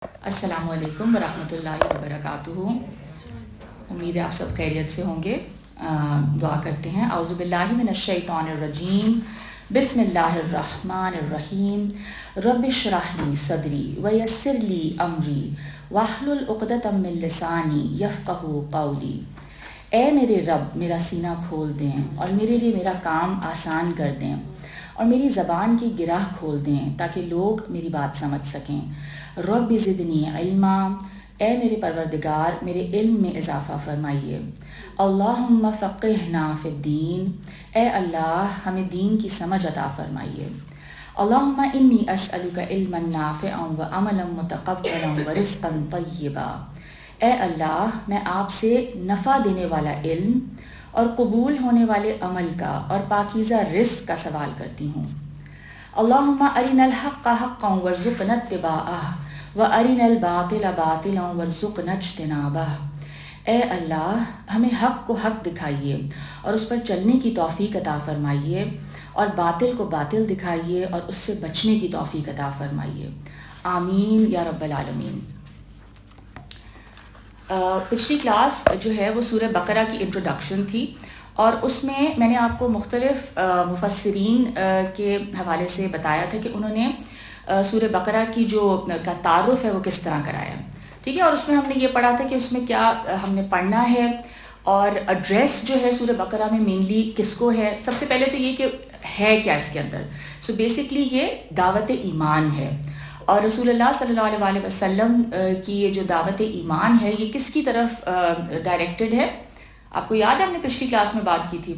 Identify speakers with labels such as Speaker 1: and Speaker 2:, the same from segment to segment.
Speaker 1: السلام علیکم ورحمۃ اللہ وبرکاتہ. امید ہے آپ سب خیریت سے ہوں گے. دعا کرتے ہیں. اعوذ باللہ من الشیطان الرجیم. بسم اللہ الرحمن الرحیم. رب اشرح لی صدری ویسر لی امری واحلل عقدۃ من لسانی یفقہوا قولی. اے میرے رب میرا سینہ کھول دیں اور میرے لیے میرا کام آسان کر دیں اور میری زبان کی گرہ کھول دیں تاکہ لوگ میری بات سمجھ سکیں. رب زدنی علما. اے میرے پروردگار میرے علم میں اضافہ فرمائیے. اللہم فقہنا فی الدین. اے اللہ ہمیں دین کی سمجھ عطا فرمائیے. اللہم انی اسألک علما نافعا وعملا متقبلا ورزقا طیبا. اے اللہ میں آپ سے نفع دینے والا علم اور قبول ہونے والے عمل کا اور پاکیزہ رزق کا سوال کرتی ہوں. اللہم ارنا الحق حقا وارزقنا اتباعہ وارنا الباطل باطلا وارزقنا اجتنابہ. اے اللہ ہمیں حق کو حق دکھائیے اور اس پر چلنے کی توفیق عطا فرمائیے اور باطل کو باطل دکھائیے اور اس سے بچنے کی توفیق عطا فرمائیے. آمین یا رب العالمین. پچھلی کلاس جو ہے وہ سورہ بقرہ کی انٹروڈکشن تھی اور اس میں نے آپ کو مختلف مفسرین کے حوالے سے بتایا تھا کہ انہوں نے سورہ بقرہ کی جو کا تعارف ہے وہ کس طرح کرایا. ٹھیک ہے. اور اس میں ہم نے یہ پڑھا تھا کہ اس میں کیا ہم نے پڑھنا ہے اور ایڈریس جو ہے سورہ بقرہ میں مینلی کس کو ہے. سب سے پہلے تو یہ کہ ہے کیا اس کے اندر. سو بیسکلی یہ دعوت ایمان ہے اور رسول اللہ صلی اللہ علیہ وسلم کی یہ جو دعوت ایمان ہے یہ کس کی طرف ڈائریکٹڈ ہے. آپ کو یاد ہے ہم نے پچھلی کلاس میں بات کی تھی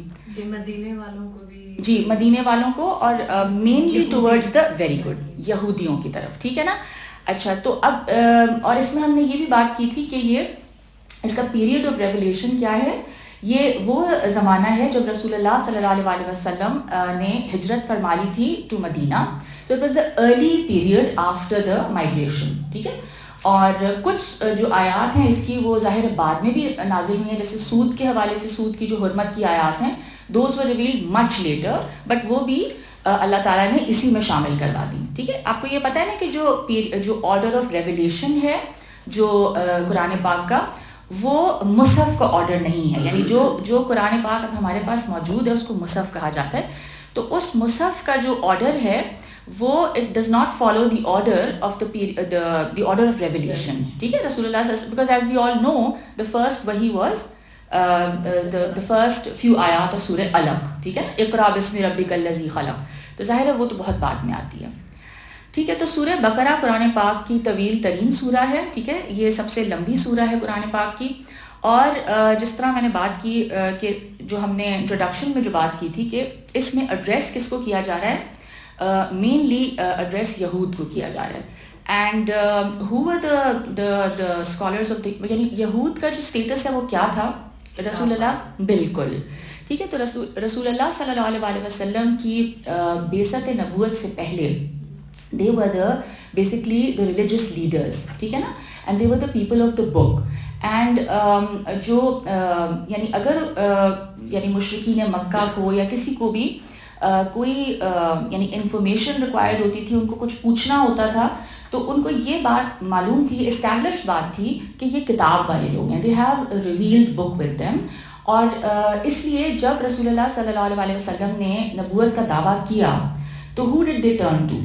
Speaker 2: مدینے والوں کو بھی.
Speaker 1: جی مدینے والوں کو اور mainly towards the very good یہودیوں کی طرف. ٹھیک ہے نا. اچھا تو اب اور اس میں ہم نے یہ بھی بات کی تھی کہ یہ اس کا پیریڈ آف ریولیشن کیا ہے. یہ وہ زمانہ ہے جب رسول اللہ صلی اللہ علیہ وسلم نے ہجرت فرما لی تھی to Madina. So it was the early period after the migration. ٹھیک ہے. اور کچھ جو آیات ہیں اس کی وہ ظاہر بعد میں بھی نازل ہوئی ہیں, جیسے سود کے حوالے سے سود کی جو حرمت کی آیات ہیں those were revealed much later, but وہ بھی اللہ تعالیٰ نے اسی میں شامل کروا دی. ٹھیک ہے. آپ کو یہ پتہ ہے نا کہ جو آرڈر آف ریولیشن ہے جو قرآن پاک کا وہ مصحف کا آرڈر نہیں ہے. یعنی جو قرآن پاک اب ہمارے پاس موجود ہے اس کو مصحف کہا جاتا ہے. تو اس مصحف کا جو آرڈر ہے وہ it does not follow the order of the order of revelation. ٹھیک ہے. رسول اللہ صلی اللہ علیہ وسلم, because as we all know the first وحی واز the first few آیات of سورہ علق. ٹھیک ہے. اقرا بسم ربک الذی خلق. تو ظاہر ہے وہ تو بہت بعد میں آتی ہے. ٹھیک ہے. تو سورہ بقرہ قرآن پاک کی طویل ترین سورہ ہے. ٹھیک ہے. یہ سب سے لمبی سورہ ہے قرآن پاک کی. اور جس طرح میں نے بات کی کہ جو ہم نے انٹروڈکشن میں جو بات کی تھی کہ اس میں ایڈریس کس کو کیا جا رہا ہے, مینلی ایڈریس یہود کو کیا جا رہا ہے. And who were the scholars of the, یعنی یہود کا جو اسٹیٹس ہے وہ کیا تھا رسول اللہ. بالکل. ٹھیک ہے. تو رسول اللہ صلی اللہ علیہ وسلم کی بعثت نبوت سے پہلے they were basically the religious leaders. ٹھیک ہے نا. and they were the people of the book. And جو یعنی اگر یعنی مشرکین مکہ کو یا کسی کو بھی کوئی یعنی انفارمیشن ریکوائرڈ ہوتی تھی, ان کو کچھ پوچھنا ہوتا تھا, تو ان کو یہ بات معلوم تھی, اسٹیبلشڈ بات تھی کہ یہ کتاب والے لوگ ہیں, they have revealed book with them. اور اس لیے جب رسول اللہ صلی اللہ علیہ وسلم نے نبوت کا دعویٰ کیا تو ہو ڈڈ دے ٹرن ٹو.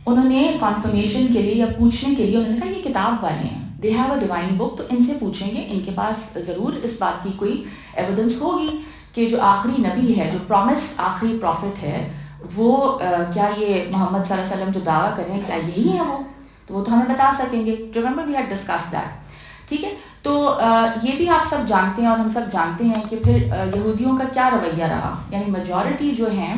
Speaker 1: انہوں نے کنفرمیشن کے لیے یا پوچھنے کے لیے انہوں نے کہا یہ کتاب والے ہیں, they have a divine book, تو ان سے پوچھیں گے, ان کے پاس ضرور اس بات کی کوئی ایویڈنس ہوگی کہ جو آخری نبی ہے, جو پرومسڈ آخری پروفٹ ہے, وہ کیا یہ محمد صلی اللہ علیہ وسلم جو دعویٰ کر رہے ہیں کیا یہی ہے وہ, تو وہ تو ہمیں بتا سکیں گے. Remember we had discuss that. ٹھیک ہے. تو یہ بھی آپ سب جانتے ہیں اور ہم سب جانتے ہیں کہ پھر یہودیوں کا کیا رویہ رہا. یعنی میجورٹی جو ہیں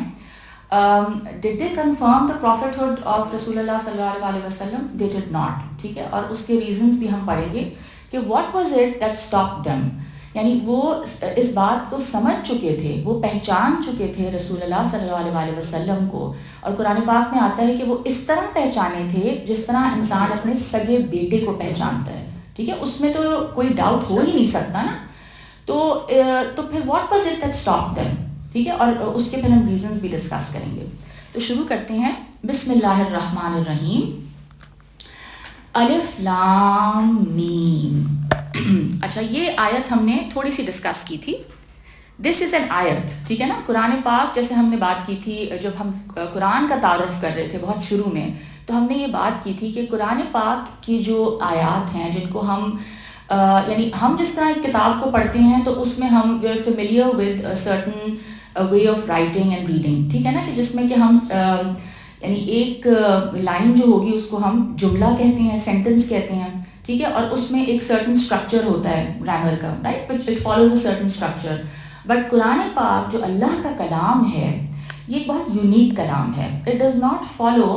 Speaker 1: did they confirm the prophethood of رسول اللہ صلی اللہ علیہ وسلم? they did not. ٹھیک ہے. اور اس کے ریزنز بھی ہم پڑھیں گے کہ what was it that stopped them. یعنی وہ اس بات کو سمجھ چکے تھے, وہ پہچان چکے تھے رسول اللہ صلی اللہ علیہ وسلم کو, اور قرآن پاک میں آتا ہے کہ وہ اس طرح پہچانے تھے جس طرح انسان اپنے سگے بیٹے کو پہچانتا ہے. ٹھیک ہے. اس میں تو کوئی ڈاؤٹ ہو ہی نہیں سکتا نا. تو پھر what was it that stopped them. ٹھیک ہے. اور اس کے پھر ہم ریزنز بھی ڈسکس کریں گے. تو شروع کرتے ہیں. بسم اللہ الرحمن الرحیم. الف لام میم. اچھا یہ آیت ہم نے تھوڑی سی ڈسکس کی تھی. دس از این آیت, ٹھیک ہے نا. قرآن پاک جیسے ہم نے بات کی تھی جب ہم قرآن کا تعارف کر رہے تھے بہت شروع میں, تو ہم نے یہ بات کی تھی کہ قرآن پاک کی جو آیات ہیں جن کو ہم یعنی ہم جس طرح ایک کتاب کو پڑھتے ہیں تو اس میں ہم we are familiar with certain way of writing and reading, ٹھیک ہے نا, کہ جس میں کہ ہم یعنی ایک لائن جو ہوگی اس کو ہم جملہ کہتے ہیں, سینٹنس کہتے ہیں, ٹھیک ہے, اور اس میں ایک سرٹن اسٹرکچر ہوتا ہے گرامر کا, right, but it follows a certain structure. But قرآن پاک جو اللہ کا کلام ہے یہ ایک بہت یونیک کلام ہے. It does not follow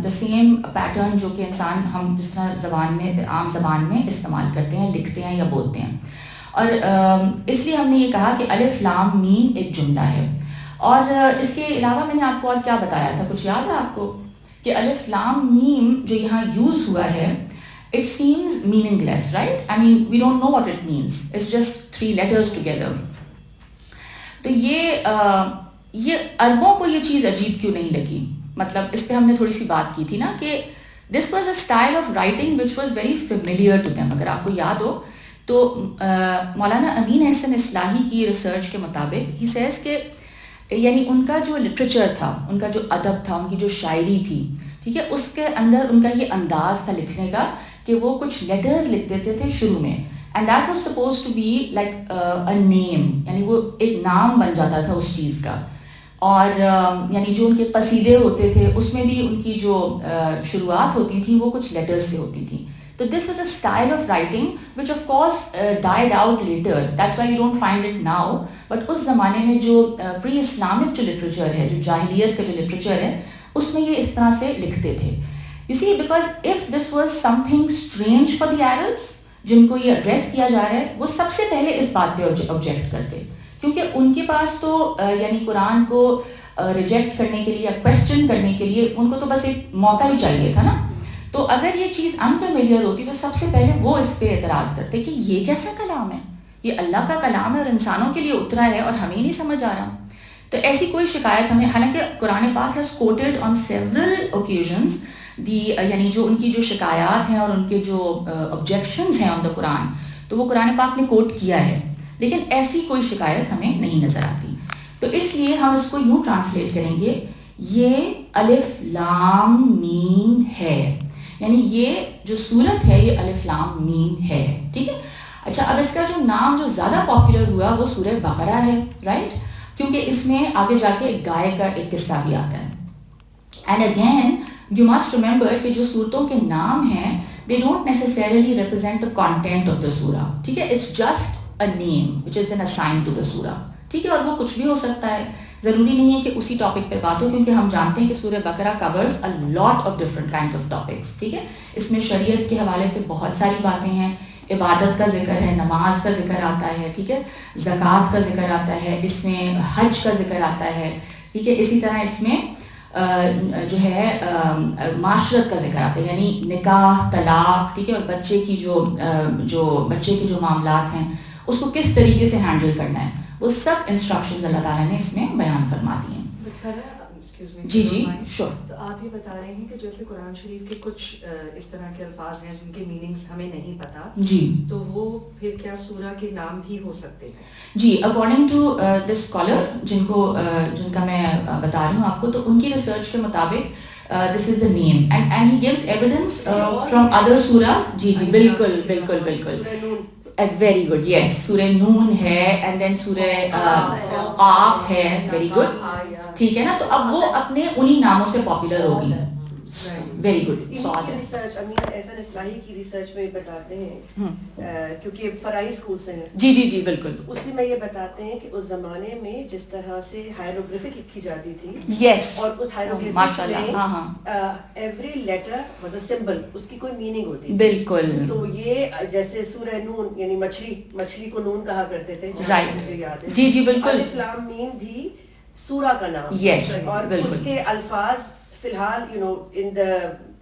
Speaker 1: the same pattern جو کہ انسان ہم جس طرح زبان میں عام زبان میں استعمال کرتے ہیں, لکھتے ہیں یا بولتے ہیں. اور اس لیے ہم نے یہ کہا کہ الف لام میم ایک جملہ ہے. اور اس کے علاوہ میں نے آپ کو اور کیا بتایا تھا, کچھ یاد ہے آپ کو, کہ الف لام میم جو یہاں یوز ہوا ہے it seems meaningless, right? I mean, we don't know what it means. It's just 3 letters together. تو یہ عربوں کو یہ چیز عجیب کیوں نہیں لگی, مطلب اس پہ ہم نے تھوڑی سی بات کی تھی نا کہ this was a style of writing which was very familiar to them. اگر آپ کو یاد ہو تو مولانا امین احسن اصلاحی کی ریسرچ کے مطابق he says کہ یعنی ان کا جو لٹریچر تھا, ان کا جو ادب تھا, ان کی جو شاعری تھی, ٹھیک ہے, اس کے اندر ان کا یہ انداز تھا لکھنے کا کہ وہ کچھ لیٹرز لکھ دیتے تھے شروع میں, and that was suppose to be like a name, یعنی وہ ایک نام بن جاتا تھا اس چیز کا. اور یعنی جو ان کے قصیدے ہوتے تھے اس میں بھی ان کی جو شروعات ہوتی تھیں وہ کچھ لیٹرز سے ہوتی تھیں. تو this was a style of writing which of course died out later, that's why you don't find it now. But اس زمانے میں جو پری اسلامک جو لٹریچر ہے, جو جاہلیت کا جو لٹریچر ہے, اس میں یہ اس طرح سے لکھتے تھے. You see, because if this was something strange for the Arabs, جن کو یہ ایڈریس کیا جا رہا ہے, وہ سب سے پہلے اس بات پہ آبجیکٹ کرتے, کیونکہ ان کے پاس تو یعنی قرآن کو ریجیکٹ کرنے کے لیے یا کوشچن کرنے کے لیے ان کو تو بس ایک موقع ہی چاہیے تھا نا. تو اگر یہ چیز انفیملیئر ہوتی تو سب سے پہلے وہ اس پہ اعتراض کرتے کہ یہ کیسا کلام ہے, یہ اللہ کا کلام ہے اور انسانوں کے لیے اترا ہے اور ہمیں نہیں سمجھ آ رہا. تو ایسی کوئی شکایت ہمیں, حالانکہ قرآن پاک has quoted on several occasions یعنی جو ان کی جو شکایات ہیں اور ان کے جو آبجیکشنز ہیں آن دا قرآن, تو وہ قرآن پاک نے کوٹ کیا ہے, لیکن ایسی کوئی شکایت ہمیں نہیں نظر آتی. تو اس لیے ہم اس کو یوں ٹرانسلیٹ کریں گے, یہ الف لام میم ہے, یعنی یہ جو سورت ہے یہ الف لام میم ہے, ٹھیک ہے. اچھا, اب اس کا جو نام جو زیادہ پاپولر ہوا وہ سورہ بقرہ ہے, رائٹ, کیونکہ اس میں آگے جا کے ایک گائے کا ایک قصہ بھی آتا ہے. And again you must remember کہ جو صورتوں کے نام ہیں they don't necessarily represent the content of the surah, ٹھیک ہے, it's just a name which has been assigned to the surah, ٹھیک ہے. اور وہ کچھ بھی ہو سکتا ہے, ضروری نہیں ہے کہ اسی ٹاپک پہ بات ہو, کیونکہ ہم جانتے ہیں کہ سورہ بقرہ covers a lot of different kinds of topics, ٹھیک ہے. اس میں شریعت کے حوالے سے بہت ساری باتیں ہیں, عبادت کا ذکر ہے, نماز کا ذکر آتا ہے, ٹھیک ہے, زکوٰۃ کا ذکر آتا ہے, اس میں حج کا ذکر آتا ہے, ٹھیک ہے. اسی طرح اس میں جو ہے معاشرت کا ذکر آتا ہے, یعنی نکاح, طلاق, ٹھیک ہے, اور بچے کی جو معاملات ہیں اس کو کس طریقے سے ہینڈل کرنا ہے, وہ سب انسٹرکشنز اللہ تعالیٰ نے اس میں بیان فرما دی ہیں. جی جی شور.
Speaker 2: تو آپ یہ بتا رہے ہیں کہ جیسے قرآن شریف کے کچھ اس طرح کے الفاظ ہیں جن کے میننگز ہمیں نہیں پتا,
Speaker 1: جی,
Speaker 2: تو وہ پھر کیا سورہ کے نام بھی ہو سکتے ہیں؟
Speaker 1: جی, اکارڈنگ ٹو دس اسکالر جن کا میں بتا رہی ہوں آپ کو, تو ان کی ریسرچ کے مطابق this is the name and he gives evidence from other sources. جی جی بالکل بالکل بالکل, ویری گڈ, یس, سورہ نون ہے, اینڈ دین سورہ قاف ہے, ویری گڈ, ٹھیک ہے نا. تو اب وہ اپنے انہی ناموں سے پاپولر ہوگی. Very good.
Speaker 3: ریسرچ امین احسن اصلاحی کی ریسرچ میں بتاتے ہیں, کیونکہ فرائی اسکول سے ہیں,
Speaker 1: جی جی جی بالکل,
Speaker 3: اسی میں یہ بتاتے ہیں کہ اس زمانے میں جس طرح سے ہائیروگرافک لکھی جاتی تھی,
Speaker 1: یس,
Speaker 3: اور اس ہائیروگرافک میں every letter was a symbol, اس کی کوئی میننگ ہوتی,
Speaker 1: بالکل.
Speaker 3: تو یہ جیسے سورہ نون یعنی مچھلی کو نون کہا کرتے تھے,
Speaker 1: رائٹ,
Speaker 3: مجھے یاد ہے.
Speaker 1: جی جی بالکل.
Speaker 3: الف لام میم بھی سورہ کا نام,
Speaker 1: یس,
Speaker 3: اور اس کے الفاظ فی الحال ان دا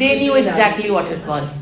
Speaker 1: They knew exactly what it was.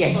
Speaker 1: Yes.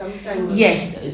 Speaker 3: sometimes.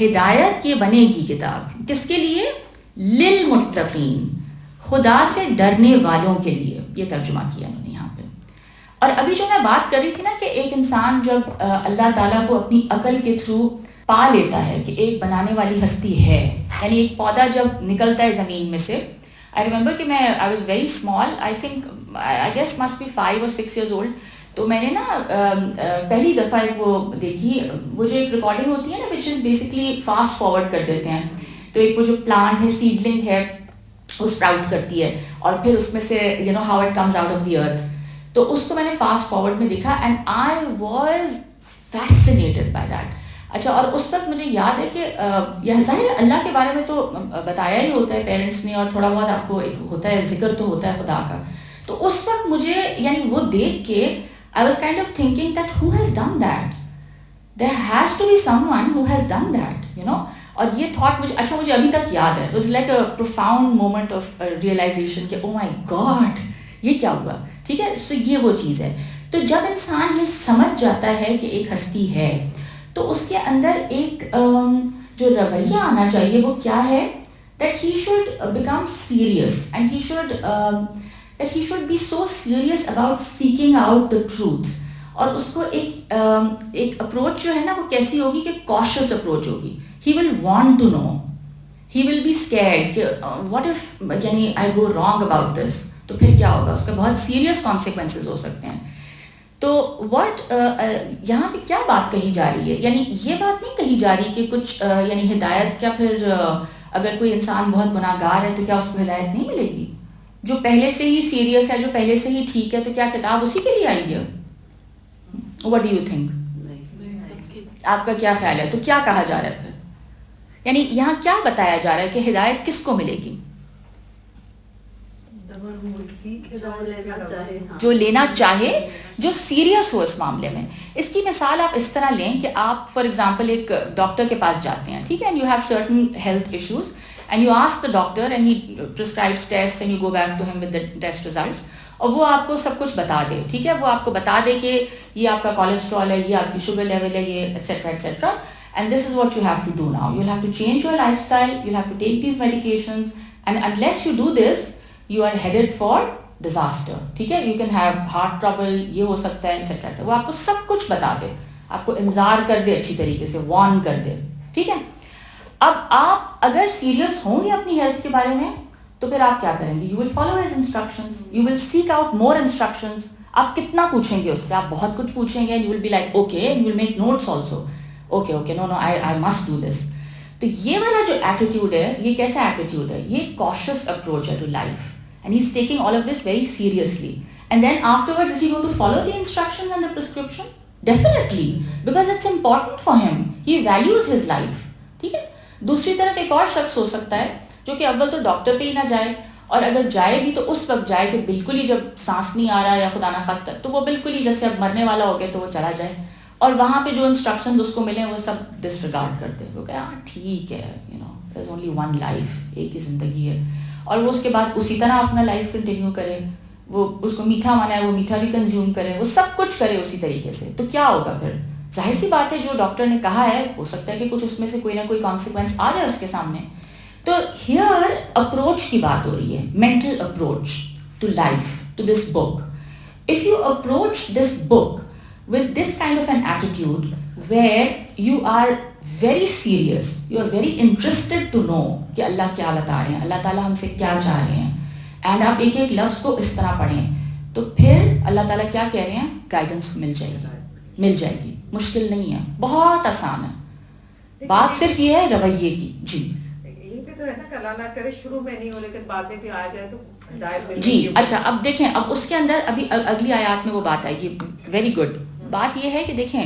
Speaker 1: ہدایت یہ بنے گی کتاب کس کے لیے؟ للمتقین، خدا سے ڈرنے والوں کے لیے. یہ ترجمہ کیا انہوں نے یہاں پہ. اور ابھی جو میں بات کر رہی تھی نا کہ ایک انسان جب اللہ تعالیٰ کو اپنی عقل کے تھرو پا لیتا ہے کہ ایک بنانے والی ہستی ہے، یعنی ایک پودا جب نکلتا ہے زمین میں سے. آئی ریمبر کہ میں I was very small, I think I guess must be 5 or 6 years old. تو میں نے نا پہلی دفعہ وہ دیکھی، وہ جو ایک ریکارڈنگ ہوتی ہے نا وچ از بیسکلی فاسٹ فارورڈ کر دیتے ہیں. تو ایک وہ جو پلانٹ ہے، سیڈلنگ ہے، وہ اسپراؤٹ کرتی ہے اور پھر اس میں سے you know how it comes out of the earth. تو اس کو میں نے فاسٹ فارورڈ میں دیکھا and I was fascinated by that. اچھا، اور اس وقت مجھے یاد ہے کہ یہ ظاہر ہے اللہ کے بارے میں تو بتایا ہی ہوتا ہے پیرنٹس نے، اور تھوڑا بہت آپ کو ایک ہوتا ہے ذکر تو ہوتا ہے خدا کا. تو اس وقت مجھے یعنی وہ دیکھ کے I was kind of thinking that who has done that? There has to be someone who has done that, you know. اور یہ تھاٹ مجھے ابھی تک یاد ہے. It was like a profound moment of realization کہ oh my God یہ کیا ہوا. ٹھیک ہے، سو یہ وہ چیز ہے. تو جب انسان یہ سمجھ جاتا ہے کہ ایک ہستی ہے تو اس کے اندر ایک جو رویہ آنا چاہیے وہ کیا ہے؟ that he should become serious and he should be so serious about seeking out the truth. اور اس کو ایک اپروچ جو ہے نا وہ کیسی ہوگی کہ cautious اپروچ ہوگی. he will want to know, he will be scared کہ what if یعنی I go wrong about this، تو پھر کیا ہوگا، اس کا بہت سیریس consequences ہو سکتے ہیں. تو یہاں پہ کیا بات کہی جا رہی ہے؟ یعنی یہ بات نہیں کہی جا رہی کہ کچھ یعنی ہدایت، کیا پھر اگر کوئی انسان بہت گناہ گار ہے تو کیا اس کو ہدایت نہیں ملے گی؟ جو پہلے سے ہی سیریس ہے، جو پہلے سے ہی ٹھیک ہے، تو کیا کتاب اسی کے لیے آئی ہے؟ What do you think؟ آپ کا کیا خیال ہے؟ تو کیا کہا جا رہا ہے پھر؟ یعنی یہاں کیا بتایا جا رہا ہے کہ ہدایت کس کو ملے گی؟ جو لینا چاہے، جو سیریس ہو اس معاملے میں. اس کی مثال آپ اس طرح لیں کہ آپ فار ایگزامپل ایک ڈاکٹر کے پاس جاتے ہیں، ٹھیک ہے، you have certain health issues and you ask the doctor and he prescribes tests and you go back to him with the test results. اور وہ آپ کو سب کچھ بتا دے، ٹھیک ہے، وہ آپ کو بتا دے کہ یہ آپ کا کولیسٹرول ہے، یہ آپ کی شوگر لیول ہے، یہ et cetera et cetera. And this is what you have to do now. You'll have to change your lifestyle, you'll have to take these medications, and unless you do this, you are headed for disaster. ٹھیک ہے، you can have heart trouble، یہ ہو سکتا ہے et cetera et cetera. وہ آپ کو سب کچھ بتا دے، آپ کو انذار کر دے، اچھی طریقے سے وارن کر دے. ٹھیک ہے، اب آپ اگر سیریس ہوں گے اپنی ہیلتھ کے بارے میں تو پھر آپ کیا کریں گے؟ You will follow his instructions, you will seek out more instructions. آپ کتنا پوچھیں گے اس سے؟ آپ بہت کچھ پوچھیں گے. You will be like okay, and you will make notes also. Okay, no, I must do this. تو یہ والا جو ایٹیٹیوڈ ہے، یہ کیسا ایٹیٹیوڈ ہے؟ یہ cautious approach ہے to life. And he's taking all of this very seriously. And then afterwards, is he going to follow the instructions and the prescription? Definitely, because it's important for him. He values his life. ٹھیک ہے. دوسری طرف ایک اور شخص ہو سکتا ہے جو کہ اول تو ڈاکٹر پہ ہی نہ جائے، اور اگر جائے بھی تو اس وقت جائے کہ بالکل ہی جب سانس نہیں آ رہا یا خدا نخواستہ، تو وہ بالکل ہی جیسے اب مرنے والا ہو گیا تو وہ چلا جائے، اور وہاں پہ جو انسٹرکشنز اس کو ملیں وہ سب ڈسریگارڈ کرتے. وہ کہ ہاں ٹھیک ہے، there's only one life، ایک ہی زندگی ہے، اور وہ اس کے بعد اسی طرح اپنا لائف کنٹینیو کرے. وہ اس کو میٹھا مانا ہے، وہ میٹھا بھی کنزیوم کرے، وہ سب کچھ کرے اسی طریقے سے. تو کیا ہوگا پھر؟ ظاہر سی بات ہے جو ڈاکٹر نے کہا ہے ہو سکتا ہے کہ کچھ اس میں سے کوئی نہ کوئی کانسیکوینس آ جائے اس کے سامنے. تو ہیئر اپروچ کی بات ہو رہی ہے، mental approach to life, to this book. If you approach this book with this kind of an attitude where you are very serious, you are very interested to know کہ اللہ کیا بتا رہے ہیں، اللہ تعالیٰ ہم سے کیا چاہ رہے ہیں، اینڈ آپ ایک ایک لفظ کو اس طرح پڑھیں، تو پھر اللہ تعالیٰ کیا کہہ رہے ہیں؟ گائیڈنس مل جائے گی. مشکل نہیں ہے، بہت آسان ہے. بات صرف یہ ہے رویے کی. جی
Speaker 3: تو ہے نا کہ اللہ نہ کرے شروع میں نہیں ہو لیکن بعد میں بھی آ جائے تو ہدایت مل
Speaker 1: جی. اچھا، اب دیکھیں، اب اس کے اندر ابھی اگلی آیات میں وہ بات آئے گی. Very good. بات یہ ہے کہ دیکھیں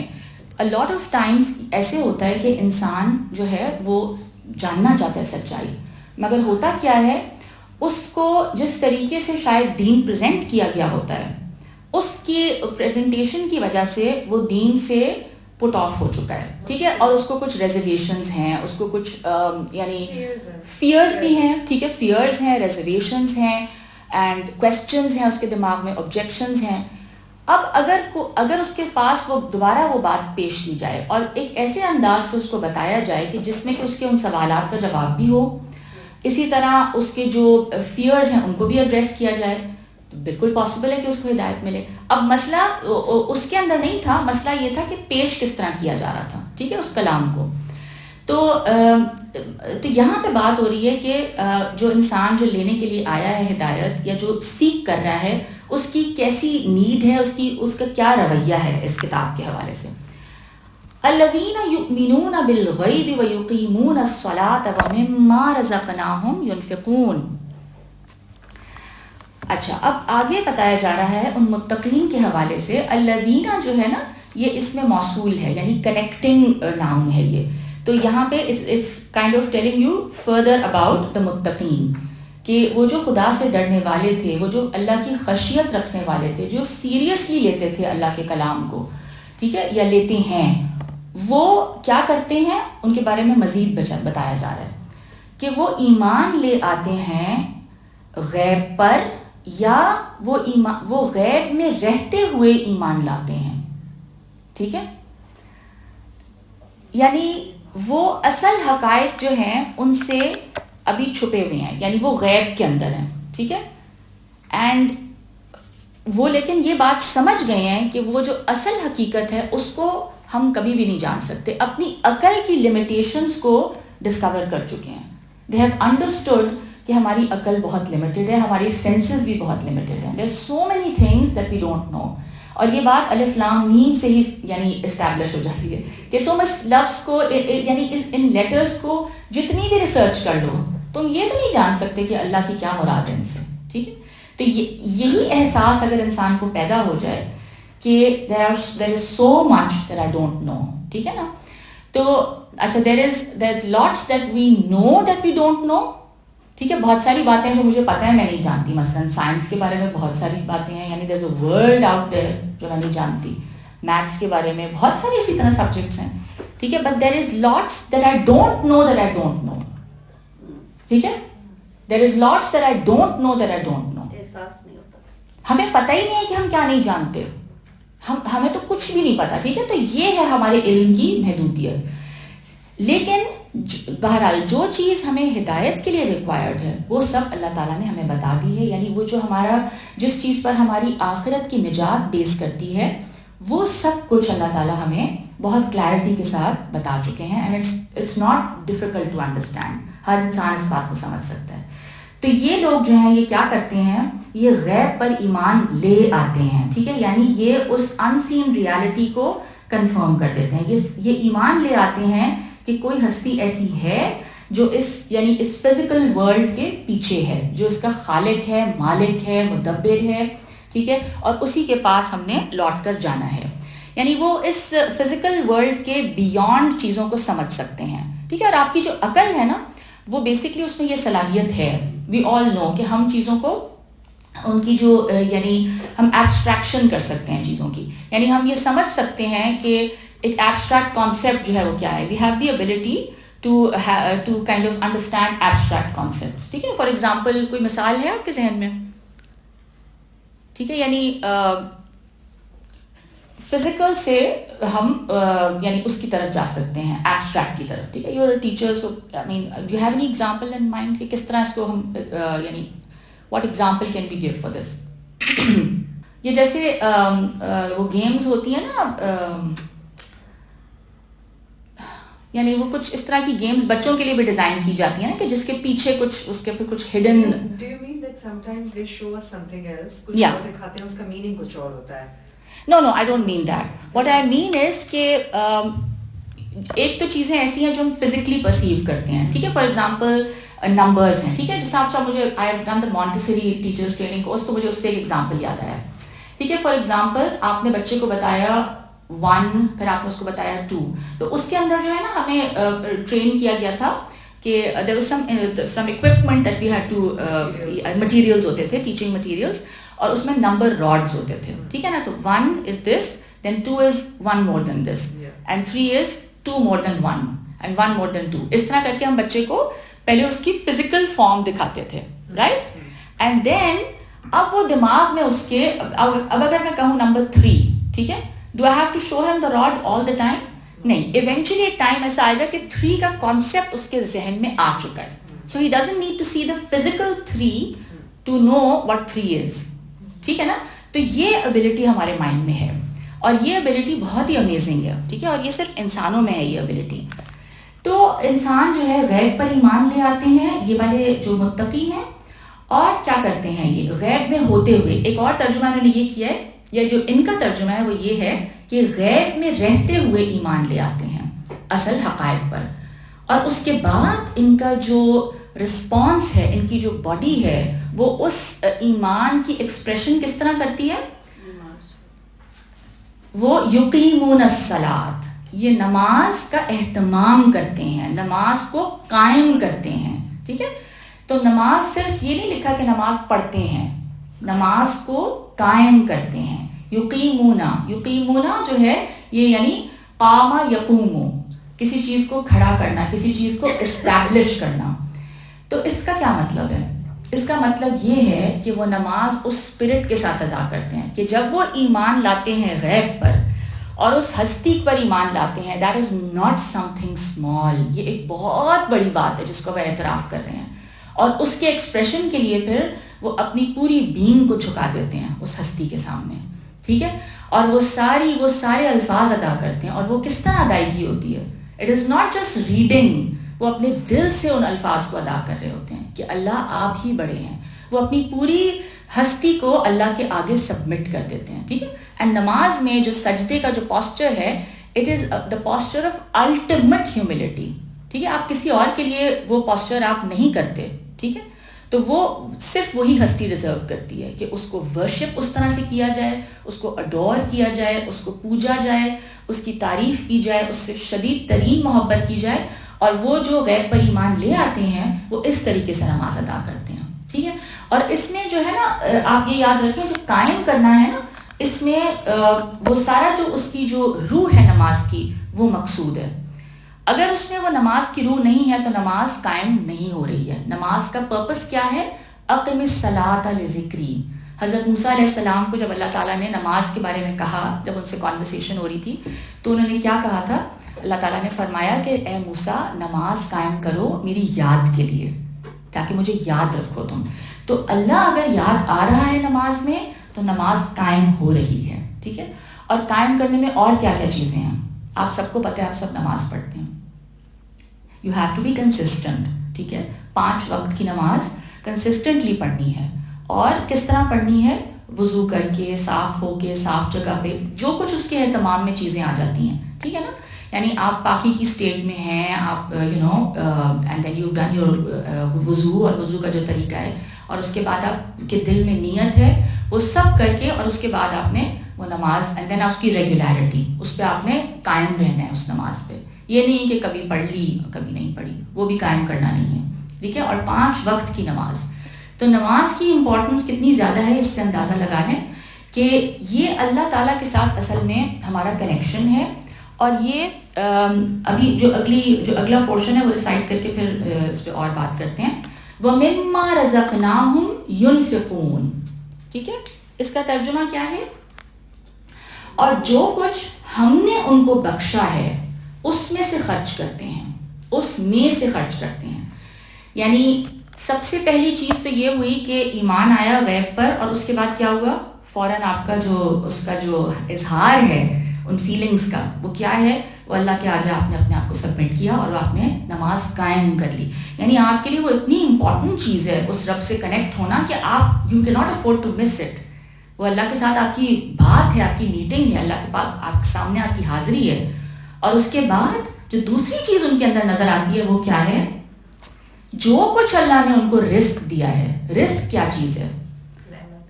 Speaker 1: a lot of times ایسے ہوتا ہے کہ انسان جو ہے وہ جاننا چاہتا ہے سچائی، مگر ہوتا کیا ہے، اس کو جس طریقے سے شاید دین پریزنٹ کیا گیا ہوتا ہے، اس کی پریزنٹیشن کی وجہ سے وہ دین سے پٹ آف ہو چکا ہے. ٹھیک ہے، اور اس کو کچھ ریزرویشنز ہیں، اس کو کچھ یعنی فیئرز بھی ہیں. ٹھیک ہے، فیئرز ہیں، ریزرویشنز ہیں، اینڈ کویسچنز ہیں اس کے دماغ میں، آبجیکشنز ہیں. اب اگر اس کے پاس وہ دوبارہ وہ بات پیش کی جائے اور ایک ایسے انداز سے اس کو بتایا جائے کہ جس میں کہ اس کے ان سوالات کا جواب بھی ہو، اسی طرح اس کے جو فیئرز ہیں ان کو بھی ایڈریس کیا جائے، تو بالکل پاسبل ہے کہ اس کو ہدایت ملے. اب مسئلہ اس کے اندر نہیں تھا، مسئلہ یہ تھا کہ پیش کس طرح کیا جا رہا تھا، ٹھیک ہے، اس کلام کو. تو یہاں پہ بات ہو رہی ہے کہ جو انسان جو لینے کے لیے آیا ہے ہدایت یا جو سیکھ کر رہا ہے، اس کی کیسی نیڈ ہے، اس کا کیا رویہ ہے اس کتاب کے حوالے سے. الذین یؤمنون بالغیب ویقیمون الصلاۃ ومما رزقناہم ینفقون. اچھا، اب آگے بتایا جا رہا ہے ان متقین کے حوالے سے. الذین جو ہے نا، یہ اس میں موصول ہے، یعنی کنیکٹنگ ناؤن ہے یہ. تو یہاں پہ it's kind of telling you further about the متقین، کہ وہ جو خدا سے ڈرنے والے تھے، وہ جو اللہ کی خشیت رکھنے والے تھے، جو سیریسلی لیتے تھے اللہ کے کلام کو، ٹھیک ہے، یا لیتے ہیں، وہ کیا کرتے ہیں، ان کے بارے میں مزید بتایا جا رہا ہے کہ وہ ایمان لے آتے ہیں غیب پر، یا وہ غیب میں رہتے ہوئے ایمان لاتے ہیں. ٹھیک ہے، یعنی وہ اصل حقائق جو ہیں ان سے ابھی چھپے ہوئے ہیں، یعنی وہ غیب کے اندر ہیں. ٹھیک ہے، اینڈ وہ لیکن یہ بات سمجھ گئے ہیں کہ وہ جو اصل حقیقت ہے اس کو ہم کبھی بھی نہیں جان سکتے. اپنی عقل کی لمیٹیشنز کو ڈسکور کر چکے ہیں. دے ہیو انڈرسٹوڈ کہ ہماری عقل بہت لمیٹڈ ہے، ہماری سینسز بھی بہت لمیٹڈ ہیں. There are so many things that we don't know. اور یہ بات الف لام میم سے ہی یعنی اسٹیبلش ہو جاتی ہے کہ تم اس لفظ کو یعنی ان لیٹرز کو جتنی بھی ریسرچ کر لو، تم یہ تو نہیں جان سکتے کہ اللہ کی کیا مراد ہے ان سے. ٹھیک ہے، تو یہی احساس اگر انسان کو پیدا ہو جائے کہ there is so much that I don't know. ٹھیک ہے نا. تو اچھا there is lots that we know that we don't know. ٹھیک ہے، بہت ساری باتیں جو مجھے پتہ ہے میں نہیں جانتی. مثلاً سائنس کے بارے میں بہت ساری باتیں ہیں، یعنی there's a world out there جو میں نہیں جانتی. میتھس کے بارے میں بہت ساری اسی طرح سبجیکٹس ہیں. ٹھیک ہے، but there is lots that I don't know that I don't know. ٹھیک ہے، there is lots that I don't know that I don't know.
Speaker 3: احساس نہیں ہوتا،
Speaker 1: ہمیں پتہ ہی نہیں ہے کہ ہم کیا نہیں جانتے، ہمیں تو کچھ بھی نہیں پتا. ٹھیک ہے، تو یہ ہے ہمارے علم کی محدودیت. لیکن بہرحال جو چیز ہمیں ہدایت کے لیے ریکوائرڈ ہے وہ سب اللہ تعالیٰ نے ہمیں بتا دی ہے. یعنی وہ جو ہمارا جس چیز پر ہماری آخرت کی نجات بیس کرتی ہے وہ سب کچھ اللہ تعالیٰ ہمیں بہت کلیئرٹی کے ساتھ بتا چکے ہیں. And it's not difficult to understand, ہر انسان اس بات کو سمجھ سکتا ہے. تو یہ لوگ جو ہیں یہ کیا کرتے ہیں، یہ غیب پر ایمان لے آتے ہیں. ٹھیک ہے، یعنی یہ اس ان سین ریالٹی کو کنفرم کر دیتے ہیں. یہ ایمان لے آتے ہیں کہ کوئی ہستی ایسی ہے جو یعنی اس فزیکل ورلڈ کے پیچھے ہے، جو اس کا خالق ہے، مالک ہے، مدبر ہے. ٹھیک ہے، اور اسی کے پاس ہم نے لوٹ کر جانا ہے. یعنی وہ اس فزیکل ورلڈ کے بیونڈ چیزوں کو سمجھ سکتے ہیں. ٹھیک ہے، اور آپ کی جو عقل ہے نا وہ بیسکلی اس میں یہ صلاحیت ہے. وی آل نو کہ ہم چیزوں کو ان کی جو یعنی ہم ایبسٹریکشن کر سکتے ہیں چیزوں کی. یعنی ہم یہ سمجھ سکتے ہیں کہ ایک ایبسٹریکٹ کانسیپٹ جو ہے وہ کیا ہے. We have the ability to kind of understand abstract concepts. ٹھیک ہے، فار ایگزامپل کوئی مثال ہے آپ کے ذہن میں؟ ٹھیک ہے، یعنی فزیکل سے ہم یعنی اس کی طرف جا سکتے ہیں، ایبسٹریکٹ کی طرف. ٹھیک ہے، you are teachers, I mean do you have any example in mind کہ کس طرح اس کو ہم یعنی what example can be give for this? یہ جیسے وہ گیمز ہوتی ہیں نا، یعنی وہ کچھ اس طرح کی گیمز بچوں کے لیے بھی ڈیزائن کی جاتی ہیں نا کہ جس کے پیچھے کچھ اس کے پھر کچھ hidden.
Speaker 2: Do you mean that sometimes they show us something else؟ کچھ اور دکھاتے ہیں، اس کا میننگ کچھ اور ہوتا ہے.
Speaker 1: No, I don't mean that. What I mean is کہ ایک تو چیزیں ایسی ہیں جو ہم فزیکلی پرسیو کرتے ہیں. ٹھیک ہے، فار ایگزامپل نمبرز ہیں. ٹھیک ہے، جیسے آپ مجھے I have done the Montessori teachers training course, تو مجھے اس سے ایک ایگزامپل یاد آیا. ٹھیک ہے، فار ایگزامپل آپ نے بچے کو بتایا 1، پھر آپ نے اس کو بتایا 2. تو اس کے اندر جو ہے نا ہمیں ٹرین کیا گیا تھا کہ there was some equipment that we had to materials ہوتے تھے، teaching materials، اور اس میں نمبر راڈز ہوتے تھے. ٹھیک ہے نا، تو 1 is this, then 2 is 1 more than this, and 3 is 2 more than 1, and 1 more than 2. اس طرح کر کے ہم بچے کو پہلے اس کی فزیکل فارم دکھاتے تھے، رائٹ؟ اینڈ دین اب وہ دماغ میں اس کے اب اگر میں کہوں نمبر 3, ٹھیک ہے, do I have to show him the rod all the time? نہیں. ایونچولی ایک ٹائم ایسا آئے گا کہ 3 کا کانسیپٹ اس کے ذہن میں آ چکا ہے. So he doesn't need to see the physical 3 to know what 3 is. ٹھیک ہے نا. تو یہ ابیلٹی ہمارے مائنڈ میں ہے, اور یہ ابیلٹی بہت ہی امیزنگ ہے. ٹھیک ہے, اور یہ صرف انسانوں میں ہے یہ ابیلٹی. تو انسان جو ہے غیب پر ایمان لے آتے ہیں, یہ والے جو متقی ہیں, اور کیا کرتے ہیں یہ غیب میں ہوتے ہوئے. ایک اور ترجمہ انہوں نے یہ کیا ہے, یا جو ان کا ترجمہ ہے وہ یہ ہے کہ غیب میں رہتے ہوئے ایمان لے آتے ہیں اصل حقائق پر, اور اس کے بعد ان کا جو رسپانس ہے, ان کی جو باڈی ہے, وہ اس ایمان کی ایکسپریشن کس طرح کرتی ہے؟ وہ یقیمون الصلاۃ, یہ نماز کا اہتمام کرتے ہیں, نماز کو قائم کرتے ہیں. ٹھیک ہے, تو نماز صرف یہ نہیں لکھا کہ نماز پڑھتے ہیں, نماز کو قائم کرتے ہیں. یقیمونا جو ہے یہ یعنی قام یقوم, کسی چیز کو کھڑا کرنا, کسی چیز کو اسٹیبلش کرنا. تو اس کا کیا مطلب ہے؟ اس کا مطلب یہ ہے کہ وہ نماز اس اسپرٹ کے ساتھ ادا کرتے ہیں کہ جب وہ ایمان لاتے ہیں غیب پر اور اس ہستی پر ایمان لاتے ہیں, that is not something small, یہ ایک بہت بڑی بات ہے جس کو وہ اعتراف کر رہے ہیں, اور اس کے ایکسپریشن کے لیے پھر وہ اپنی پوری بینگ کو جھکا دیتے ہیں اس ہستی کے سامنے. ٹھیک ہے, اور وہ سارے الفاظ ادا کرتے ہیں. اور وہ کس طرح ادائیگی ہوتی ہے؟ It is not just reading, وہ اپنے دل سے ان الفاظ کو ادا کر رہے ہوتے ہیں کہ اللہ آپ ہی بڑے ہیں. وہ اپنی پوری ہستی کو اللہ کے آگے سبمٹ کر دیتے ہیں. ٹھیک ہے, اینڈ نماز میں جو سجدے کا جو پوسچر ہے, it is the posture of ultimate humility. ٹھیک ہے, آپ کسی اور کے لیے وہ پوسچر آپ نہیں کرتے. ٹھیک ہے, تو وہ صرف وہی ہستی ڈیزرو کرتی ہے کہ اس کو ورشپ اس طرح سے کیا جائے, اس کو اڈور کیا جائے, اس کو پوجا جائے, اس کی تعریف کی جائے, اس سے شدید ترین محبت کی جائے. اور وہ جو غیب پر ایمان لے آتے ہیں وہ اس طریقے سے نماز ادا کرتے ہیں. ٹھیک ہے, اور اس میں جو ہے نا, آپ یہ یاد رکھیں, جو قائم کرنا ہے نا, اس میں وہ سارا جو اس کی جو روح ہے نماز کی وہ مقصود ہے. اگر اس میں وہ نماز کی روح نہیں ہے تو نماز قائم نہیں ہو رہی ہے. نماز کا پرپس کیا ہے؟ اقم الصلاۃ لذکری. حضرت موسیٰ علیہ السلام کو جب اللہ تعالیٰ نے نماز کے بارے میں کہا, جب ان سے کانورسیشن ہو رہی تھی, تو انہوں نے کیا کہا تھا؟ اللہ تعالیٰ نے فرمایا کہ اے موسیٰ, نماز قائم کرو میری یاد کے لیے, تاکہ مجھے یاد رکھو تم. تو اللہ اگر یاد آ رہا ہے نماز میں تو نماز قائم ہو رہی ہے. ٹھیک ہے, اور قائم کرنے میں اور کیا کیا چیزیں ہیں آپ سب کو پتہ ہے, آپ سب نماز پڑھتے ہیں. You have to be consistent. ٹھیک ہے, 5 وقت کی نماز کنسسٹنٹلی پڑھنی ہے. اور کس طرح پڑھنی ہے؟ وضو کر کے, صاف ہو کے, صاف جگہ پہ, جو کچھ اس کے اہتمام میں چیزیں آ جاتی ہیں. ٹھیک ہے نا, یعنی آپ پاکی کی اسٹیٹ میں ہیں, آپ and then you done your وضو, اور وضو کا جو طریقہ ہے, اور اس کے بعد آپ کے دل میں نیت ہے, وہ سب کر کے, اور اس کے بعد آپ نے وہ نماز, اینڈ دین اس کی ریگولیرٹی, اس پہ آپ نے قائم رہنا ہے اس نماز پہ. یہ نہیں کہ کبھی پڑھ لی کبھی نہیں پڑھی, وہ بھی قائم کرنا نہیں ہے. ٹھیک ہے, اور 5 وقت کی نماز. تو نماز کی امپورٹنس کتنی زیادہ ہے, اس سے اندازہ لگا لیں کہ یہ اللہ تعالیٰ کے ساتھ اصل میں ہمارا کنیکشن ہے. اور یہ ابھی جو اگلا پورشن ہے وہ ریسائٹ کر کے پھر اس پہ اور بات کرتے ہیں. وَمِمَّا رَزَقْنَاهُمْ يُنْفِقُونَ. ٹھیک ہے, اس کا ترجمہ کیا ہے؟ اور جو کچھ ہم نے ان کو بخشا ہے اس میں سے خرچ کرتے ہیں, اس میں سے خرچ کرتے ہیں. یعنی سب سے پہلی چیز تو یہ ہوئی کہ ایمان آیا غیب پر, اور اس کے بعد کیا ہوا؟ فوراً آپ کا اس کا جو اظہار ہے ان فیلنگز کا, وہ کیا ہے؟ وہ اللہ کے آگے آپ نے اپنے آپ کو سبمٹ کیا, اور آپ نے نماز قائم کر لی. یعنی آپ کے لیے وہ اتنی امپورٹنٹ چیز ہے اس رب سے کنیکٹ ہونا کہ آپ you can not afford to miss it. وہ اللہ کے ساتھ آپ کی بات ہے, آپ کی میٹنگ ہے, اللہ کے پاس آپ کے سامنے آپ کی حاضری ہے. اور اس کے بعد جو دوسری چیز ان کے اندر نظر آتی ہے وہ کیا ہے؟ جو کچھ اللہ نے ان کو رزق دیا ہے. رزق کیا چیز ہے؟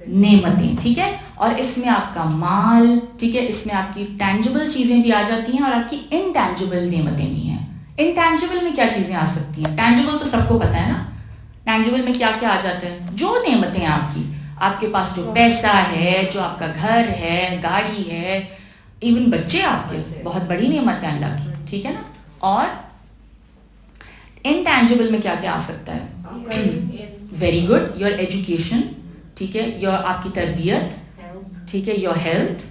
Speaker 1: نعمتیں. ٹھیک ہے, اور اس میں آپ کا مال, ٹھیک ہے, اس میں آپ کی ٹینجبل چیزیں بھی آ جاتی ہیں, اور آپ کی انٹینجبل نعمتیں بھی ہیں. انٹینجبل میں کیا چیزیں آ سکتی ہیں؟ ٹینجبل تو سب کو پتہ ہے نا, ٹینجبل میں کیا کیا آ جاتا ہے؟ جو نعمتیں ہیں آپ کی, آپ کے پاس جو پیسہ ہے, جو آپ کا گھر ہے, گاڑی ہے, ایون بچے آپ کے, بہت بڑی نعمت ہے اللہ کی. ٹھیک ہے نا. اور انٹینجبل میں کیا کیا آ سکتا ہے؟ ویری گڈ, یور ایجوکیشن, ٹھیک ہے، یور آپ کی تربیت، ٹھیک ہے، یور ہیلتھ،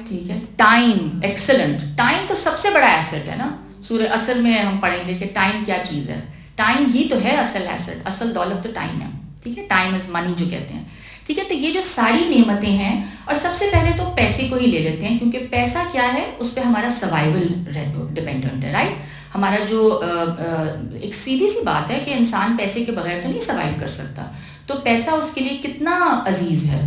Speaker 1: ٹھیک ہے، ٹائم، ایکسلنٹ. ٹائم تو سب سے بڑا ایسٹ ہے نا. سورہ اصل میں ہم پڑھیں گے کہ ٹائم کیا چیز ہے. ٹائم ہی تو ہے اصل ایسٹ، اصل دولت تو ٹائم ہے. ٹھیک ہے، ٹائم از منی جو کہتے ہیں. ٹھیک ہے، تو یہ جو ساری نعمتیں ہیں، اور سب سے پہلے تو پیسے کو ہی لے لیتے ہیں، کیونکہ پیسہ کیا ہے، اس پہ ہمارا سروائیول ڈپینڈنٹ ہے، رائٹ. ہمارا جو ایک سیدھی سی بات ہے کہ انسان پیسے کے بغیر تو نہیں سروائیو کر سکتا. تو پیسہ اس کے لیے کتنا عزیز ہے،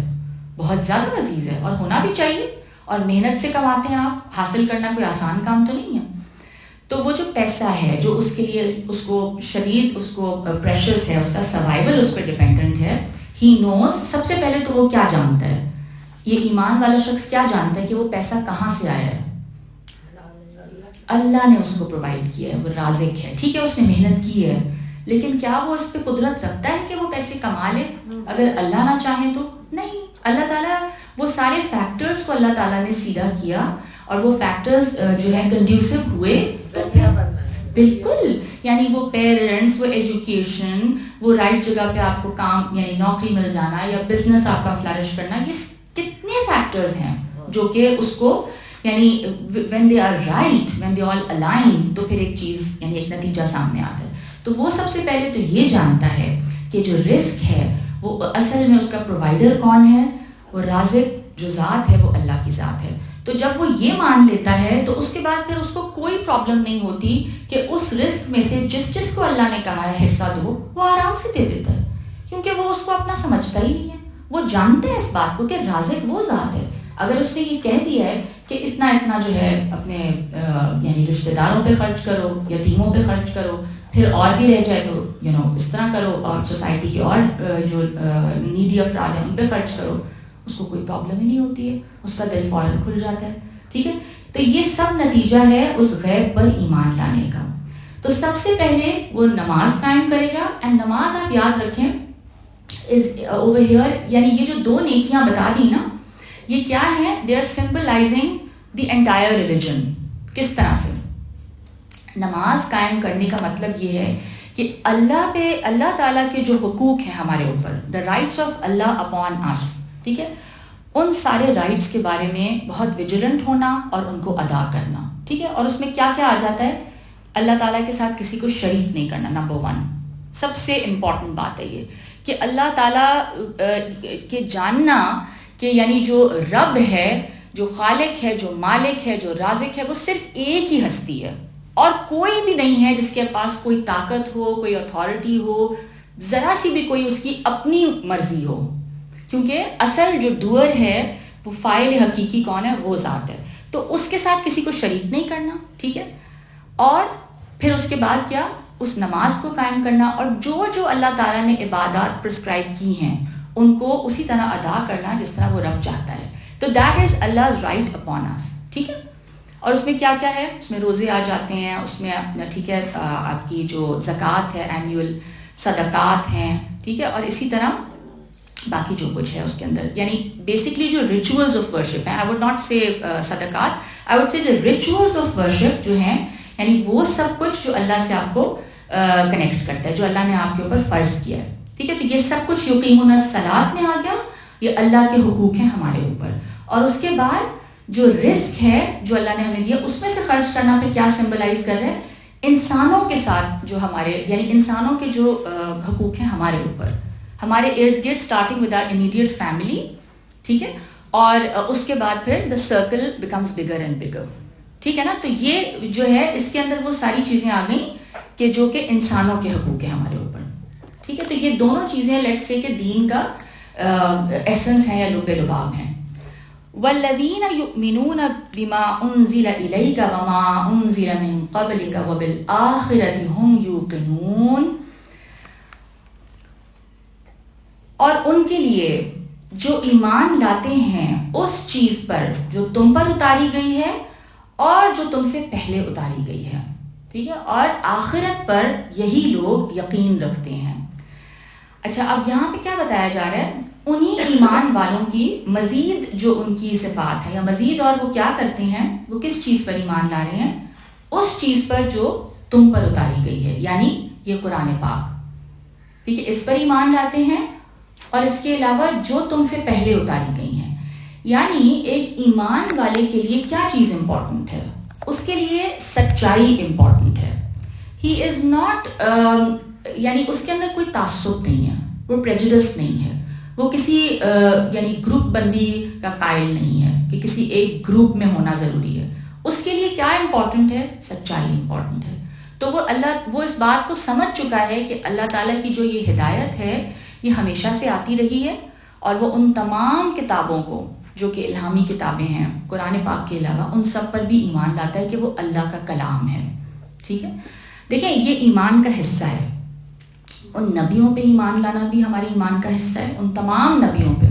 Speaker 1: بہت زیادہ عزیز ہے، اور ہونا بھی چاہیے. اور محنت سے کماتے ہیں آپ، حاصل کرنا کوئی آسان کام تو نہیں ہے. تو وہ جو پیسہ ہے جو اس کے لیے اس کو شدید، اس کو پریشس ہے، اس کا سروائیول اس پہ ڈپینڈنٹ ہے. ہی نوز، سب سے پہلے تو وہ کیا جانتا ہے، یہ ایمان والا شخص کیا جانتا ہے کہ وہ پیسہ کہاں سے آیا ہے. اللہ نے اس کو پرووائڈ کیا ہے، وہ رازق ہے. ٹھیک ہے، اس نے محنت کی ہے، لیکن کیا وہ اس پہ قدرت رکھتا ہے کہ وہ پیسے کما لے؟ اگر اللہ نہ چاہے تو نہیں. اللہ تعالیٰ وہ سارے فیکٹرز کو اللہ تعالیٰ نے سیدھا کیا، اور وہ فیکٹرز جو ہے کنڈیوسو ہوئے. بالکل، یعنی وہ پیرنٹس، وہ ایجوکیشن، وہ رائٹ جگہ پہ آپ کو کام یعنی نوکری مل جانا، یا بزنس آپ کا فلرش کرنا، یہ کتنے فیکٹرز ہیں جو کہ اس کو یعنی when they are right, when they all align، تو پھر ایک چیز یعنی ایک نتیجہ سامنے آتا ہے. تو وہ سب سے پہلے تو یہ جانتا ہے کہ جو رزق ہے وہ اصل میں اس کا پرووائڈر کون ہے، وہ رازق جو ذات ہے وہ اللہ کی ذات ہے. تو جب وہ یہ مان لیتا ہے تو اس کے بعد پھر اس کو کوئی پرابلم نہیں ہوتی کہ اس رزق میں سے جس کو اللہ نے کہا ہے حصہ دو، وہ آرام سے دے دیتا ہے، کیونکہ وہ اس کو اپنا سمجھتا ہی نہیں ہے. وہ جانتا ہے اس بات کو کہ رازق وہ ذات ہے. اگر اس نے یہ کہہ دیا ہے کہ اتنا اتنا جو ہے اپنے یعنی رشتہ داروں پہ خرچ کرو، یتیموں پہ خرچ کرو، پھر اور بھی رہ جائے تو اس طرح کرو، اور سوسائٹی کے اور جو نیڈی افراد ہیں ان پہ خرچ کرو، اس کو کوئی پرابلم ہی نہیں ہوتی ہے، اس کا دل فوراً کھل جاتا ہے. ٹھیک ہے، تو یہ سب نتیجہ ہے اس غیب پر ایمان لانے کا. تو سب سے پہلے وہ نماز قائم کرے گا. اینڈ نماز آپ یاد رکھیں از اوور ہیئر، یعنی یہ جو دو نیکیاں بتا دی نا، یہ کیا ہے، they are symbolising the entire religion. کس طرح سے؟ نماز قائم کرنے کا مطلب یہ ہے کہ اللہ پہ، اللہ تعالیٰ کے جو حقوق ہیں ہمارے اوپر، the rights of Allah upon us, ٹھیک ہے، ان سارے رائٹس کے بارے میں بہت ویجیلنٹ ہونا اور ان کو ادا کرنا. ٹھیک ہے، اور اس میں کیا کیا آ جاتا ہے، اللہ تعالیٰ کے ساتھ کسی کو شریک نہیں کرنا. نمبر 1 سب سے امپورٹنٹ بات ہے یہ کہ اللہ تعالیٰ کے جاننا کہ یعنی جو رب ہے، جو خالق ہے، جو مالک ہے، جو رازق ہے، وہ صرف ایک ہی ہستی ہے، اور کوئی بھی نہیں ہے جس کے پاس کوئی طاقت ہو، کوئی اتھارٹی ہو، ذرا سی بھی کوئی اس کی اپنی مرضی ہو. کیونکہ اصل جو ڈوئر ہے، وہ فاعل حقیقی کون ہے، وہ ذات ہے. تو اس کے ساتھ کسی کو شریک نہیں کرنا. ٹھیک ہے، اور پھر اس کے بعد کیا، اس نماز کو قائم کرنا، اور جو اللہ تعالیٰ نے عبادات پرسکرائب کی ہیں ان کو اسی طرح ادا کرنا جس طرح وہ رب چاہتا ہے. تو that is Allah's right upon us. ٹھیک ہے، اور اس میں کیا کیا ہے، اس میں روزے آ جاتے ہیں، اس میں ٹھیک ہے آپ کی جو زکوٰۃ ہے، اینیول صدقات ہیں، ٹھیک ہے، اور اسی طرح باقی جو کچھ ہے اس کے اندر، یعنی بیسکلی جو ریچولز آف ورشپ ہیں. آئی وڈ ناٹ سے صدقات، آئی وڈ سے جو ریچولز آف ورشپ جو ہیں، یعنی وہ سب کچھ جو اللہ سے آپ کو کنیکٹ کرتا ہے، جو اللہ نے آپ کے اوپر فرض کیا ہے. ٹھیک ہے، تو یہ سب کچھ یقیمون الصلاۃ میں آ گیا، یہ اللہ کے حقوق ہیں ہمارے اوپر. اور اس کے بعد جو رزق ہے جو اللہ نے ہمیں دیا، اس میں سے خرچ کرنا پھر کیا سمبلائز کر رہے ہیں، انسانوں کے ساتھ جو ہمارے یعنی انسانوں کے جو حقوق ہیں ہمارے اوپر، ہمارے ارد گرد، starting with our immediate family. ٹھیک ہے، اور اس کے بعد پھر the circle becomes bigger and bigger. ٹھیک ہے نا، تو یہ جو ہے اس کے اندر وہ ساری چیزیں آ گئیں کہ جو کہ انسانوں کے حقوق ہیں ہمارے اوپر. ٹھیک ہے، تو یہ دونوں چیزیں لیٹس سے کہ دین کا ایسنس ہیں یا لب لباب ہیں. والذین یؤمنون بما انزل الیک وما انزل من قبلک وبالآخرۃ هم یوقنون. اور ان کے لیے جو ایمان لاتے ہیں اس چیز پر جو تم پر اتاری گئی ہے اور جو تم سے پہلے اتاری گئی ہے. ٹھیک ہے، اور آخرت پر یہی لوگ یقین رکھتے ہیں. اچھا، اب یہاں پہ کیا بتایا جا رہا ہے، انہی ایمان والوں کی مزید جو ان کی صفات ہے، یا مزید اور وہ کیا کرتے ہیں، وہ کس چیز پر ایمان لا رہے ہیں، اس چیز پر جو تم پر اتاری گئی ہے، یعنی یہ قرآن پاک. ٹھیک ہے، اس پر ایمان لاتے ہیں، اور اس کے علاوہ جو تم سے پہلے اتاری گئی ہیں. یعنی ایک ایمان والے کے لیے کیا چیز امپورٹنٹ ہے؟ اس کے لیے سچائی امپورٹنٹ ہے. ہی از ناٹ یعنی اس کے اندر کوئی تعصب نہیں ہے, وہ پریجوڈس نہیں ہے, وہ کسی یعنی گروپ بندی کا قائل نہیں ہے کہ کسی ایک گروپ میں ہونا ضروری ہے. اس کے لیے کیا امپورٹنٹ ہے؟ سچائی امپورٹنٹ ہے. تو وہ اس بات کو سمجھ چکا ہے کہ اللہ تعالیٰ کی جو یہ ہدایت ہے یہ ہمیشہ سے آتی رہی ہے, اور وہ ان تمام کتابوں کو جو کہ الہامی کتابیں ہیں قرآن پاک کے علاوہ, ان سب پر بھی ایمان لاتا ہے کہ وہ اللہ کا کلام ہے. ٹھیک ہے, دیکھیں یہ ایمان کا حصہ ہے. ان نبیوں پہ ایمان لانا بھی ہمارے ایمان کا حصہ ہے. ان تمام نبیوں پہ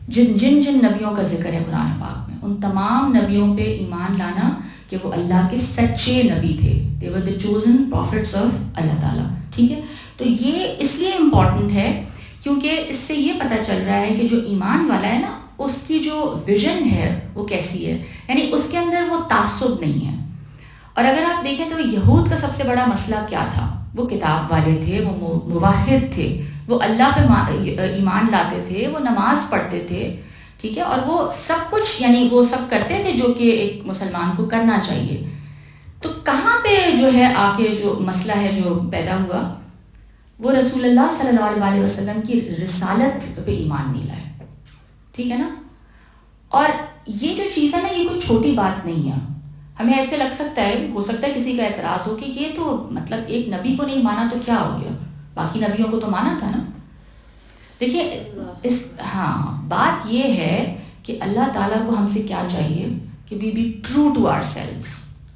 Speaker 1: جن نبیوں کا ذکر ہے قرآن پاک میں, ان تمام نبیوں پہ ایمان لانا کہ وہ اللہ کے سچے نبی تھے. they were the chosen prophets of اللہ تعالیٰ. ٹھیک ہے, تو یہ اس لیے امپورٹنٹ ہے کیونکہ اس سے یہ پتہ چل رہا ہے کہ جو ایمان والا ہے نا, اس کی جو ویژن ہے وہ کیسی ہے, یعنی اس کے اندر وہ تعصب نہیں ہے. اور اگر آپ دیکھیں تو یہود کا سب سے بڑا مسئلہ کیا تھا؟ وہ کتاب والے تھے, وہ موحد تھے, وہ اللہ پہ ایمان لاتے تھے, وہ نماز پڑھتے تھے. ٹھیک ہے, اور وہ سب کچھ یعنی وہ سب کرتے تھے جو کہ ایک مسلمان کو کرنا چاہیے. تو کہاں پہ جو ہے آ کے جو مسئلہ ہے جو پیدا ہوا, وہ رسول اللہ صلی اللہ علیہ وسلم کی رسالت پہ ایمان نہیں لائے. ٹھیک ہے نا, اور یہ جو چیز ہے نا یہ کوئی چھوٹی بات نہیں ہے. ہمیں ایسے لگ سکتا ہے, ہو سکتا ہے کسی کا اعتراض ہو کہ یہ تو مطلب ایک نبی کو نہیں مانا تو کیا ہو گیا, باقی نبیوں کو تو مانا تھا نا. دیکھیے بات یہ ہے کہ اللہ تعالیٰ کو ہم سے کیا چاہیے کہ we be true to ourselves.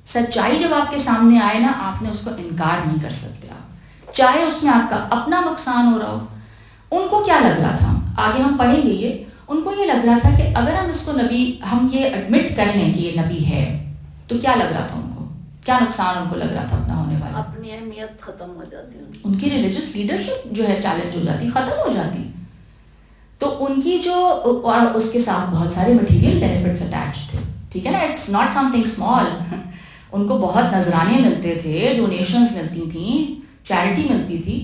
Speaker 1: سچائی جب آپ کے سامنے آئے نا, آپ نے اس کو انکار نہیں کر سکتے آپ, چاہے اس میں آپ کا اپنا نقصان ہو رہا ہو. ان کو کیا لگ رہا تھا, آگے ہم پڑھیں گے یہ, ان کو یہ لگ رہا تھا کہ اگر ہم اس کو نبی, ہم یہ ایڈمٹ کر لیں کہ یہ نبی ہے, تو کیا لگ رہا تھا ان کو, کیا نقصان ان کو لگ رہا تھا اپنا ہونے والا,
Speaker 4: اپنی اہمیت ختم ہو جاتی,
Speaker 1: ان کی ریلیجس لیڈرشپ جو ہے چیلنج ہو جاتی, ختم ہو جاتی. تو ان کی جو, اور اس کے ساتھ بہت سارے مٹیریل بینیفٹس اٹیچ تھے. ٹھیک ہے نا, it's not something small. ان کو بہت نذرانے ملتے تھے, ڈونیشنز ملتی تھیں, چیریٹی ملتی تھی,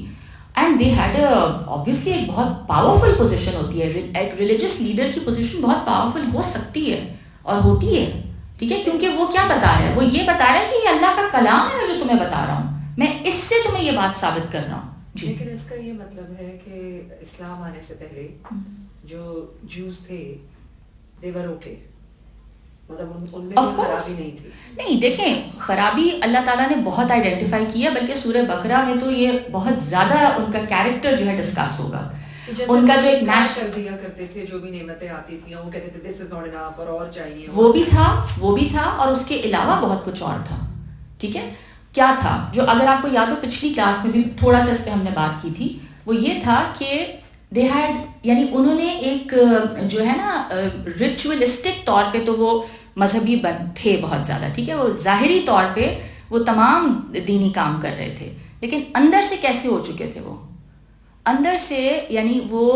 Speaker 1: اینڈ دے ہیڈ obviously ایک بہت پاورفل پوزیشن ہوتی ہے. ایک ریلیجس لیڈر کی پوزیشن بہت پاورفل ہو سکتی ہے اور ہوتی ہے. ٹھیک ہے, کیونکہ وہ کیا بتا رہا ہے, وہ یہ بتا رہا ہے کہ یہ اللہ کا کلام ہے جو تمہیں بتا رہا ہوں, میں اس سے تمہیں یہ بات ثابت کر رہا ہوں. جی,
Speaker 2: لیکن اس کا یہ مطلب ہے کہ اسلام آنے سے پہلے جو جوز تھے they were okay, مطلب ان میں کوئی خرابی نہیں تھی.
Speaker 1: نہیں, دیکھیں خرابی اللہ تعالیٰ نے بہت آئیڈینٹیفائی کیا, بلکہ سورہ بقرہ میں تو یہ بہت زیادہ ان کا کیریکٹر جو ہے ڈسکس ہوگا. ان کا جو ایک نیش
Speaker 2: کر دیا کرتے تھے, جو بھی نعمتیں آتی تھیں وہ کہتے تھے this is not enough, اور چاہیے,
Speaker 1: وہ بھی تھا, اور اس کے علاوہ بہت کچھ اور تھا. ٹھیک ہے, کیا تھا جو اگر آپ کو یاد ہو پچھلی کلاس میں بھی تھوڑا سا اس پہ ہم نے بات کی تھی, وہ یہ تھا کہ دے ہیڈ, یعنی انہوں نے ایک جو ہے نا ریچولسٹک طور پہ تو وہ مذہبی تھے بہت زیادہ. ٹھیک ہے, وہ ظاہری طور پہ وہ تمام دینی کام کر رہے تھے, لیکن اندر سے کیسے ہو چکے تھے وہ, اندر سے یعنی وہ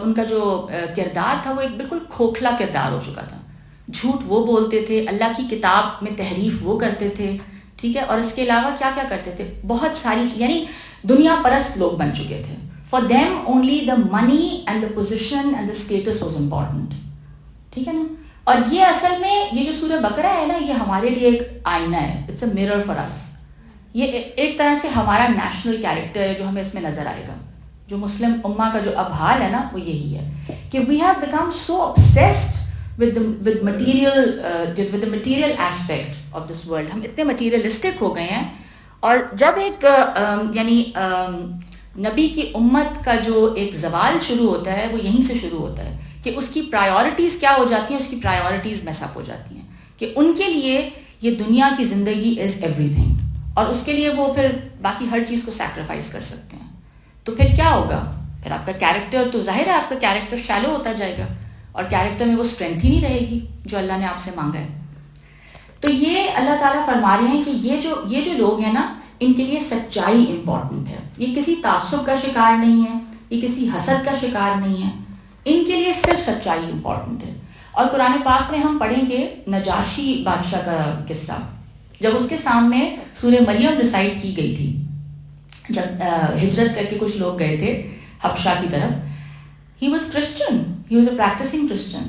Speaker 1: ان کا جو کردار تھا وہ ایک بالکل کھوکھلا کردار ہو چکا تھا. جھوٹ وہ بولتے تھے, اللہ کی کتاب میں تحریف وہ کرتے تھے. ٹھیک ہے, اور اس کے علاوہ کیا کیا کرتے تھے, بہت ساری, یعنی دنیا پرست لوگ بن چکے تھے. For them only the money and the position and the status was important. ٹھیک ہے نا, اور یہ اصل میں یہ جو سورہ بقرہ ہے نا, یہ ہمارے لیے ایک آئینہ ہے, اٹس اے میرر فار اس. یہ ایک طرح سے ہمارا نیشنل کیریکٹر ہے جو ہمیں اس میں نظر آئے گا. جو مسلم امہ کا جو اب حال ہے نا وہ یہی ہے کہ we have become so obsessed with the material aspect of this world. ہم اتنے مٹیریلسٹک ہو گئے ہیں, اور جب ایک یعنی نبی کی امت کا جو ایک زوال شروع ہوتا ہے وہ یہیں سے شروع ہوتا ہے کہ اس کی پرائیورٹیز کیا ہو جاتی ہیں, اس کی پرائیورٹیز میس اپ ہو جاتی ہیں کہ ان کے لیے یہ دنیا کی زندگی از ایوری تھنگ, اور اس کے لیے وہ پھر باقی ہر چیز کو سیکریفائس کر سکتے ہیں. تو پھر کیا ہوگا, پھر آپ کا کیریکٹر تو ظاہر ہے آپ کا کیریکٹر شیلو ہوتا جائے گا, اور کیریکٹر میں وہ اسٹرینتھ ہی نہیں رہے گی جو اللہ نے آپ سے مانگا ہے. تو یہ اللہ تعالیٰ فرما رہے ہیں کہ یہ جو لوگ ہیں نا, ان کے لیے سچائی امپورٹنٹ ہے. یہ کسی تعصب کا شکار نہیں ہے, یہ کسی حسد کا شکار نہیں ہے, ان کے لیے صرف سچائی امپورٹنٹ ہے. اور قرآن پاک میں ہم پڑھیں گے نجاشی بادشاہ کا قصہ, جب اس کے سامنے سورہ مریم ریسائٹ کی گئی تھی, جب ہجرت کر کے کچھ لوگ گئے تھے حبشہ کی طرف, He was Christian. He was a practicing Christian.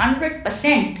Speaker 1: 100%.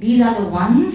Speaker 1: These are the ones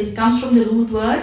Speaker 1: it comes from the root word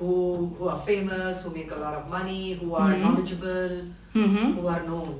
Speaker 2: who are famous, who make a lot of money, who are knowledgeable, who are known.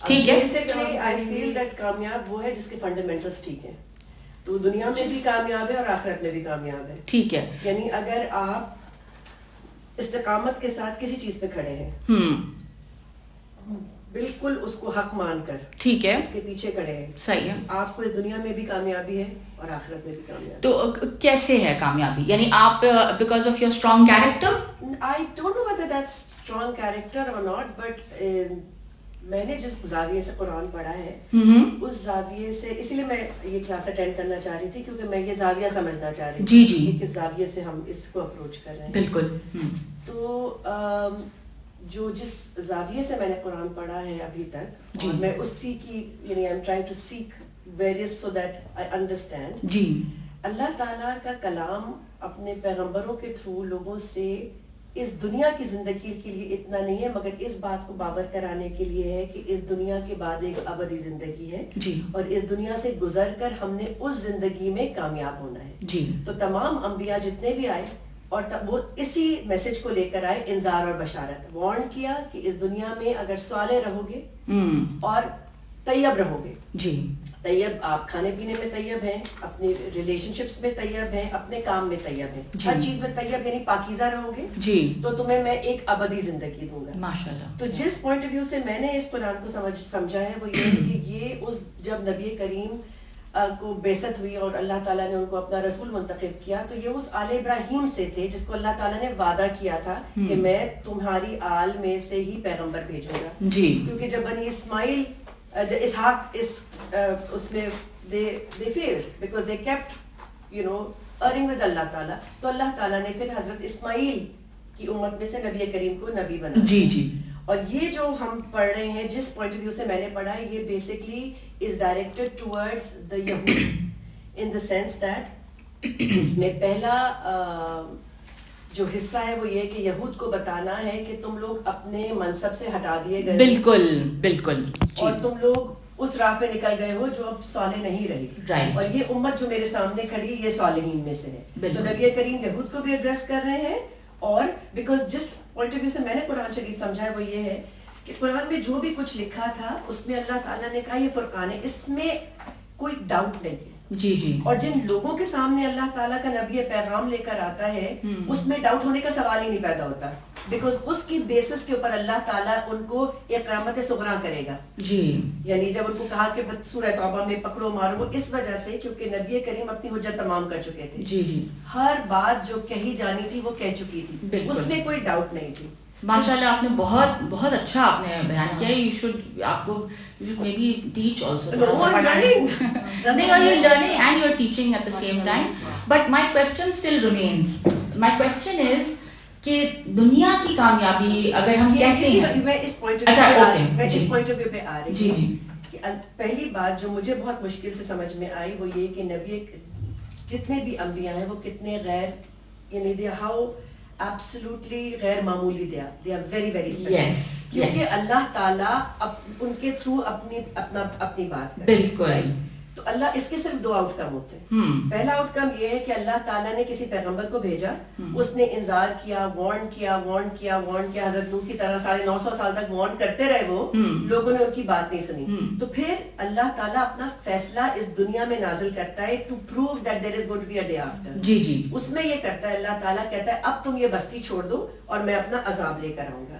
Speaker 1: ٹھیک ہے.
Speaker 3: Basically I feel that کامیاب وہ ہے جس کے fundamentals ٹھیک ہیں, تو دنیا میں بھی کامیاب ہے اور آخرت میں بھی کامیاب ہے.
Speaker 1: ٹھیک ہے,
Speaker 3: یعنی اگر آپ استقامت کے ساتھ کسی چیز پہ کھڑے ہیں, بالکل اس کو حق مان کر,
Speaker 1: ٹھیک ہے,
Speaker 3: اس کے پیچھے کھڑے ہیں,
Speaker 1: صحیح ہے,
Speaker 3: آپ کو اس دنیا میں بھی کامیابی ہے اور آخرت میں بھی کامیابی.
Speaker 1: تو کیسے ہے کامیابی, یعنی آپ because of your strong character?
Speaker 3: I don't know whether that's strong character or not, but میں نے جس زاویے سے قرآن پڑھا ہے اس زاویے سے, اسی لیے میں یہ کلاس اٹینڈ کرنا چاہ رہی تھی کیونکہ میں یہ زاویہ سمجھنا چاہ رہی تھی کہ کس زاویے سے ہم اس کو اپروچ کر رہے ہیں.
Speaker 1: بالکل.
Speaker 3: تو جو جس زاویے سے میں نے قرآن پڑھا ہے ابھی تک, اور میں اسی کی یعنی I'm trying to seek various so that I understand.
Speaker 1: جی,
Speaker 3: اللہ تعالیٰ کا کلام اپنے پیغمبروں کے تھرو لوگوں سے اس دنیا کی زندگی کے لیے اتنا نہیں ہے, مگر اس بات کو باور کرانے کے لیے ہے کہ اس دنیا کے بعد ایک ابدی زندگی ہے, اور اس دنیا سے گزر کر ہم نے اس زندگی میں کامیاب ہونا ہے. تو تمام انبیاء جتنے بھی آئے اور وہ اسی میسج کو لے کر آئے, انذار اور بشارت, وارن کیا کہ اس دنیا میں اگر صالح رہو گے اور طیب رہو گے, طیب آپ کھانے پینے میں طیب ہیں, اپنے ریلیشن شپس میں طیب ہیں, اپنے کام میں طیب ہیں, ہر چیز میں طیب یعنی پاکیزہ رہو گے, تو تمہیں میں ایک ابدی زندگی دوں گا.
Speaker 1: ماشاءاللہ.
Speaker 3: تو جس پوائنٹ آف ویو سے میں نے اس قرآن کو سمجھا ہے وہ یہ ہے کہ یہ اس جب نبی کریم کو بعثت ہوئی اور اللہ تعالیٰ نے ان کو اپنا رسول منتخب کیا, تو یہ اس آل ابراہیم سے تھے جس کو اللہ تعالیٰ نے وعدہ کیا تھا کہ میں تمہاری آل میں سے ہی پیغمبر بھیجوں گا. کیونکہ جب بنی اسماعیل اسحاق اس میں they failed because they kept erring with اللہ تعالیٰ, تو اللہ تعالیٰ نے پھر حضرت اسماعیل کی امت میں سے نبی کریم کو نبی بنا. اور یہ جو ہم پڑھ رہے ہیں جس پوائنٹ آف ویو سے میں نے پڑھا ہے, یہ basically is directed towards the یہود ان دا سینس دیٹ اس میں پہلا جو حصہ ہے وہ یہ کہ یہود کو بتانا ہے کہ تم لوگ اپنے منصب سے ہٹا دیے گئے,
Speaker 1: بالکل,
Speaker 3: اور تم لوگ اس راہ پہ نکل گئے ہو جو اب صالح نہیں رہی, اور یہ امت جو میرے سامنے کھڑی یہ صالحین میں سے ہے. تو نبی کریم یہود کو بھی ایڈریس کر رہے ہیں, اور بیکاز جس پوائنٹ آف ویو سے میں نے قرآن شریف سمجھا ہے وہ یہ ہے کہ قرآن میں جو بھی کچھ لکھا تھا اس میں اللہ تعالیٰ نے کہا یہ فرقان ہے, اس میں کوئی ڈاؤٹ نہیں ہے. اور جن لوگوں کے سامنے اللہ تعالیٰ کا نبی پیغام لے کر آتا ہے اس میں ڈاؤٹ ہونے کا سوال ہی نہیں پیدا ہوتا, بیکاز اس کی بیسس کے اوپر اللہ تعالیٰ ان کو ایک قیامت صغریٰ کرے گا. یعنی جب ان کو کہا کہ سورہ توبہ میں پکڑو مارو, وہ اس وجہ سے کیونکہ نبی کریم اپنی حجت تمام کر چکے تھے, ہر بات جو کہی جانی تھی وہ کہہ چکی تھی, اس میں کوئی ڈاؤٹ نہیں تھی.
Speaker 1: ماشاءاللہ آپ نے بہت اچھا آپ نے بیان کیا. یو شوڈ آپ کو مے بی ٹیچ آلسو, نہیں, اور you learning and you are teaching at the same time. But my question still remains, my question is کہ دنیا کی کامیابی اگر ہم کہتے ہیں,
Speaker 3: میں اس پوائنٹ آف ویو پہ آ رہی ہوں. پہلی بات جو مجھے بہت مشکل سے سمجھ میں آئی وہ یہ کہ نبی جتنے بھی انبیاء ہیں وہ کتنے غیر, یعنی دے ہاؤ absolutely غیر معمولی they are very very special, کیونکہ اللہ تعالیٰ ان کے تھرو اپنی بات کرے.
Speaker 1: بالکل.
Speaker 3: تو اللہ اس کے صرف دو آؤٹ کم ہوتے ہیں. پہلا آؤٹ کم یہ ہے کہ اللہ تعالیٰ نے کسی پیغمبر کو بھیجا, اس نے انذار کیا, وارن کیا, حضرت نوح کی طرح 950 سال تک وارن کرتے رہے, وہ لوگوں نے ان کی بات نہیں سنی. تو پھر اللہ تعالیٰ اپنا فیصلہ اس دنیا میں نازل کرتا ہے to prove that there is going to be a day after. اس میں یہ کرتا ہے, اللہ تعالیٰ کہتا ہے اب تم یہ بستی چھوڑ دو اور میں اپنا عذاب لے کر آؤں گا.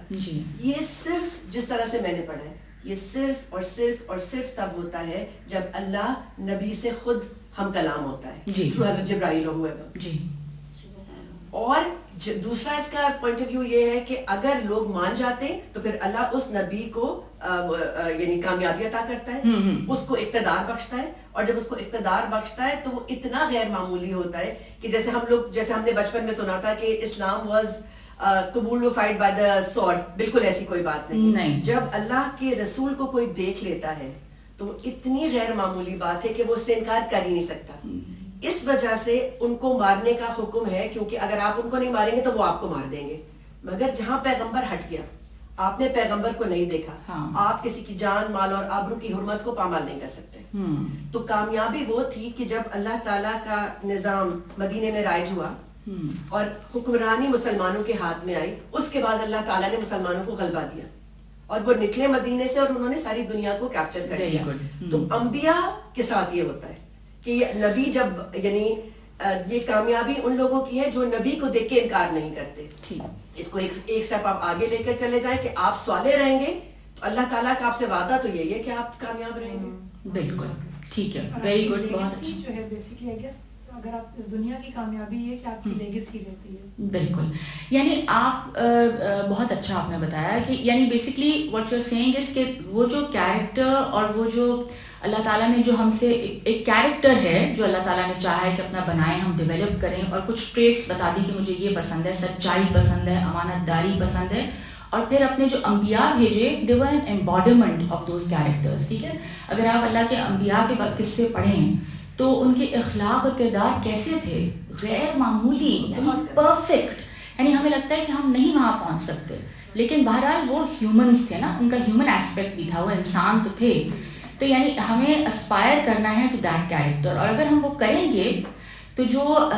Speaker 3: یہ صرف جس طرح سے میں نے پڑھا ہے یہ صرف اور صرف تب ہوتا ہے جب اللہ نبی سے خود ہم کلام ہوتا ہے, حضرت جبرائیل ہوئے. اور دوسرا اس کا پوائنٹ آف ویو یہ ہے کہ اگر لوگ مان جاتے تو پھر اللہ اس نبی کو یعنی کامیابی عطا کرتا ہے, اس کو اقتدار بخشتا ہے, اور جب اس کو اقتدار بخشتا ہے تو وہ اتنا غیر معمولی ہوتا ہے کہ جیسے ہم نے بچپن میں سنا تھا کہ اسلام واز قبول فائٹ بائی دا سورڈ, بالکل ایسی کوئی بات نہیں. جب اللہ کے رسول کو کوئی دیکھ لیتا ہے تو اتنی غیر معمولی بات ہے کہ وہ اس سے انکار کر ہی نہیں سکتا. اس وجہ سے ان کو مارنے کا حکم ہے, کیونکہ اگر آپ ان کو نہیں ماریں گے تو وہ آپ کو مار دیں گے. مگر جہاں پیغمبر ہٹ گیا, آپ نے پیغمبر کو نہیں دیکھا, آپ کسی کی جان, مال اور آبرو کی حرمت کو پامال نہیں کر سکتے. تو کامیابی وہ تھی کہ جب اللہ تعالیٰ کا نظام مدینے میں رائج ہوا اور حکمرانی مسلمانوں کے ہاتھ میں آئی, اس کے بعد اللہ تعالیٰ نے مسلمانوں کو غلبہ دیا. اور وہ نکلے مدینے سے اور انہوں نے ساری دنیا کو کیپچر کر لیا. تو انبیاء کے ساتھ یہ ہوتا ہے کہ یہ نبی جب یعنی یہ کامیابی ان لوگوں کی ہے جو نبی کو دیکھ کے انکار نہیں کرتے. اس کو ایک سٹیپ آپ آگے لے کر چلے جائیں کہ آپ صالح رہیں گے تو اللہ تعالیٰ کا آپ سے وعدہ تو یہی ہے کہ آپ کامیاب رہیں گے.
Speaker 1: بالکل ٹھیک ہے, ویری گڈ, بہت اچھی
Speaker 5: جو ہے بیسیکلی آئی گیس اگر آپ اس دنیا کی کامیابی ہے کہ آپ کی لیگیسی رہتی ہے.
Speaker 1: بالکل, یعنی آپ بہت اچھا آپ نے بتایا کہ یعنی basically what you are seeing is کہ وہ جو کیریکٹر اور وہ جو اللہ تعالیٰ نے جو ہم سے ایک کیریکٹر ہے جو اللہ تعالیٰ نے چاہا ہے کہ اپنا بنائیں, ہم ڈیولپ کریں, اور کچھ ٹریٹس بتا دی کہ مجھے یہ پسند ہے, سچائی پسند ہے, امانت داری پسند ہے, اور پھر اپنے جو انبیاء بھیجے they were an embodiment of those characters. ٹھیک ہے, اگر آپ اللہ کے انبیاء کے قصے پڑھیں تو ان کے اخلاق اور کردار کیسے تھے, غیر معمولی, یعنی پرفیکٹ, یعنی ہمیں لگتا ہے کہ ہم نہیں وہاں پہنچ سکتے, لیکن بہرحال وہ ہیومنس تھے نا, ان کا ہیومن ایسپیکٹ بھی تھا, وہ انسان تو تھے. تو یعنی ہمیں اسپائر کرنا ہے ٹو دیٹ کیریکٹر, اور اگر ہم وہ کریں گے تو جو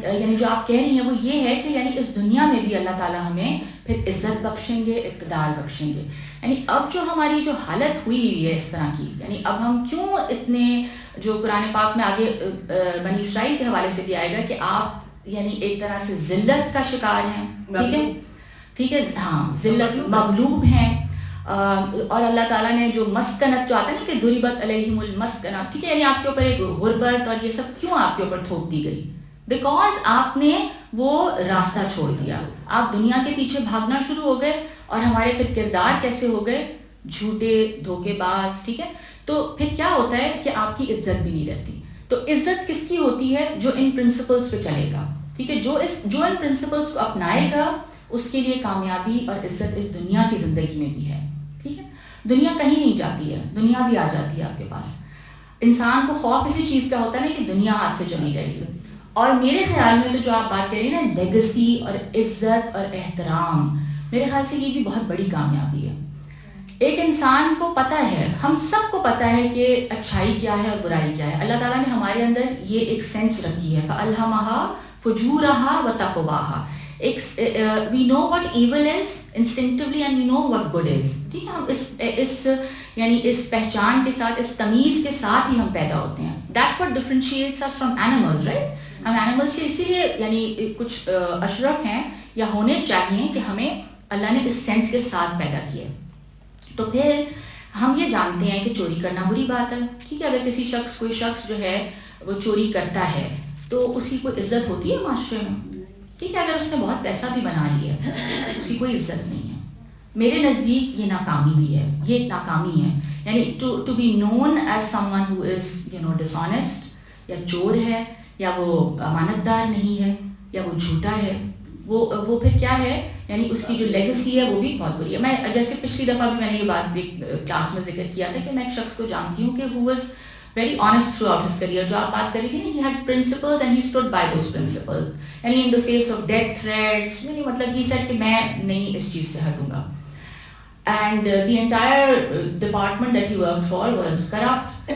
Speaker 1: یعنی جو آپ کہہ رہی ہیں وہ یہ ہے کہ یعنی اس دنیا میں بھی اللہ تعالیٰ ہمیں پھر عزت بخشیں گے, اقتدار بخشیں گے. یعنی اب جو ہماری جو حالت ہوئی ہے اس طرح کی, یعنی اب ہم کیوں اتنے, جو قرآن پاک میں آگے بنی اسرائیل کے حوالے سے بھی آئے گا کہ آپ یعنی ایک طرح سے ذلت کا شکار ہیں. ٹھیک ہے, ٹھیک ہے, ہاں, ذلت, مغلوب ہیں, اور اللہ تعالیٰ نے جو مسکنت جو آتا ہے نا کہ ضربت علیہم المسکنہ, ٹھیک ہے, یعنی آپ کے اوپر ایک غربت اور یہ سب کیوں آپ کے اوپر تھوپ دی گئی, بیکاز آپ نے وہ راستہ چھوڑ دیا, آپ دنیا کے پیچھے بھاگنا شروع ہو گئے, اور ہمارے پھر کردار کیسے ہو گئے, جھوٹے, دھوکے باز. ٹھیک ہے, تو پھر کیا ہوتا ہے کہ آپ کی عزت بھی نہیں رہتی. تو عزت کس کی ہوتی ہے, جو ان پرنسپلس پہ چلے گا. ٹھیک ہے, جو ان پرنسپلس کو اپنائے گا اس کے لیے کامیابی اور عزت اس دنیا کی زندگی میں بھی ہے. ٹھیک ہے, دنیا کہیں نہیں جاتی ہے, دنیا بھی آ جاتی ہے آپ کے پاس. انسان کو خوف اسی چیز کا ہوتا ہے نا کہ دنیا ہاتھ سے چلی جائے گی. اور میرے خیال میں تو جو آپ بات کر رہی ہیں نا, لیگسی اور عزت اور احترام, میرے خیال سے یہ بھی بہت بڑی کامیابی ہے. ایک انسان کو پتہ ہے, ہم سب کو پتہ ہے کہ اچھائی کیا ہے اور برائی کیا ہے. اللہ تعالیٰ نے ہمارے اندر یہ ایک سینس رکھی ہے, فَأَلْهَمَهَا فُجُورَهَا وَتَقْوَاهَا. we know what evil is instinctively and we know what good is. ٹھیک ہے, ہم یعنی اس پہچان کے ساتھ, اس تمیز کے ساتھ ہی ہم پیدا ہوتے ہیں. That's what differentiates us from animals, right? ہم animals سے اسی لیے یعنی کچھ اشرف ہیں یا ہونے چاہیے کہ ہمیں اللہ نے اس سینس کے ساتھ پیدا کیا. تو پھر ہم یہ جانتے ہیں کہ چوری کرنا بری بات ہے. ٹھیک ہے, اگر کوئی شخص جو ہے وہ چوری کرتا ہے تو اس کی کوئی عزت ہوتی ہے معاشرے میں. ٹھیک ہے, اگر اس نے بہت پیسہ بھی بنا لیا اس کی کوئی عزت نہیں ہے. میرے نزدیک یہ ناکامی بھی ہے, یہ ایک ناکامی ہے. یعنی to be known as someone who is dishonest, یا چور ہے, یا وہ امانت دار نہیں ہے, یا وہ جھوٹا ہے, وہ پھر کیا ہے, یعنی اس کی جو لیگسی ہے وہ بھی بہت بری ہے. میں جیسے پچھلی دفعہ بھی میں نے یہ بات کلاس میں ذکر کیا تھا کہ میں ایک شخص کو جانتی ہوں کہ who was very honest throughout his career. جو آپ بات کر رہی تھی نا, he had principles and he stood by those principles. یعنی in the face of death threats, یعنی مطلب he said کہ میں نہیں اس چیز سے ہٹوں گا. And the entire department that he worked for was corrupt.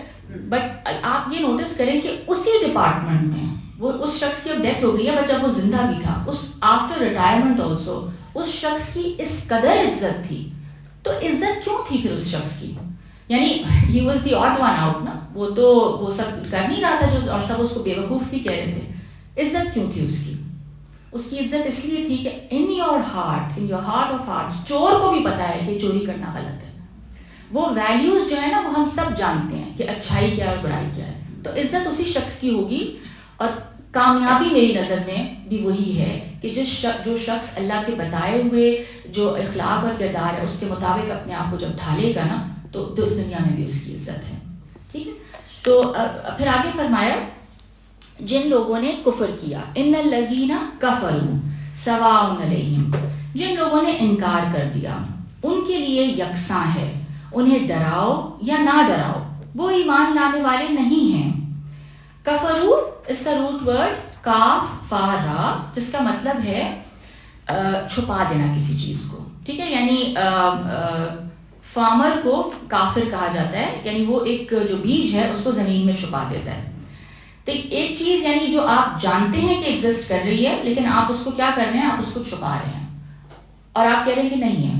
Speaker 1: But آپ یہ نوٹس کریں کہ اسی ڈپارٹمنٹ میں وہ اس شخص کی اب ڈیتھ ہو گئی ہے, بٹ جب وہ زندہ بھی تھا, اس آفٹر ریٹائرمنٹ آلسو اس شخص کی اس قدر عزت تھی. تو عزت کیوں تھی پھر اس شخص کی, یعنی he was the odd one out نا, وہ تو وہ سب کر نہیں رہا تھا جو, اور سب اس کو بیوقوف بھی کہہ رہے تھے. عزت کیوں تھی اس کی, اس کی عزت اس لیے تھی کہ in your heart of hearts, چور کو بھی پتا ہے کہ چوری کرنا غلط ہے. وہ ویلیوز جو ہے نا وہ ہم سب جانتے ہیں کہ اچھائی کیا ہے اور برائی کیا ہے. تو عزت اسی شخص کی ہوگی. اور کامیابی میری نظر میں بھی وہی ہے کہ جو شخص اللہ کے بتائے ہوئے جو اخلاق اور کردار ہے اس کے مطابق اپنے آپ کو جب ڈھالے گا نا, تو اس دنیا میں بھی اس کی عزت ہے. ٹھیک ہے, تو پھر آگے فرمایا جن لوگوں نے کفر کیا, ان الذین کفروا سواء علیہم, جن لوگوں نے انکار کر دیا ان کے لیے یکساں ہے, انہیں ڈراؤ یا نہ ڈراؤ, وہ ایمان لانے والے نہیں ہیں. کفرو, اس کا روٹ ورڈ کاف فا را, جس کا مطلب ہے چھپا دینا کسی چیز کو. ٹھیک ہے, یعنی فارمر کو کافر کہا جاتا ہے, یعنی وہ ایک جو بیج ہے اس کو زمین میں چھپا دیتا ہے. تو ایک چیز یعنی جو آپ جانتے ہیں کہ ایگزسٹ کر رہی ہے, لیکن آپ اس کو کیا کر رہے ہیں, آپ اس کو چھپا رہے ہیں, اور آپ کہہ رہے ہیں کہ نہیں ہے.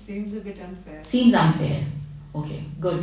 Speaker 2: Seems a bit unfair.
Speaker 1: Seems unfair. Okay, good,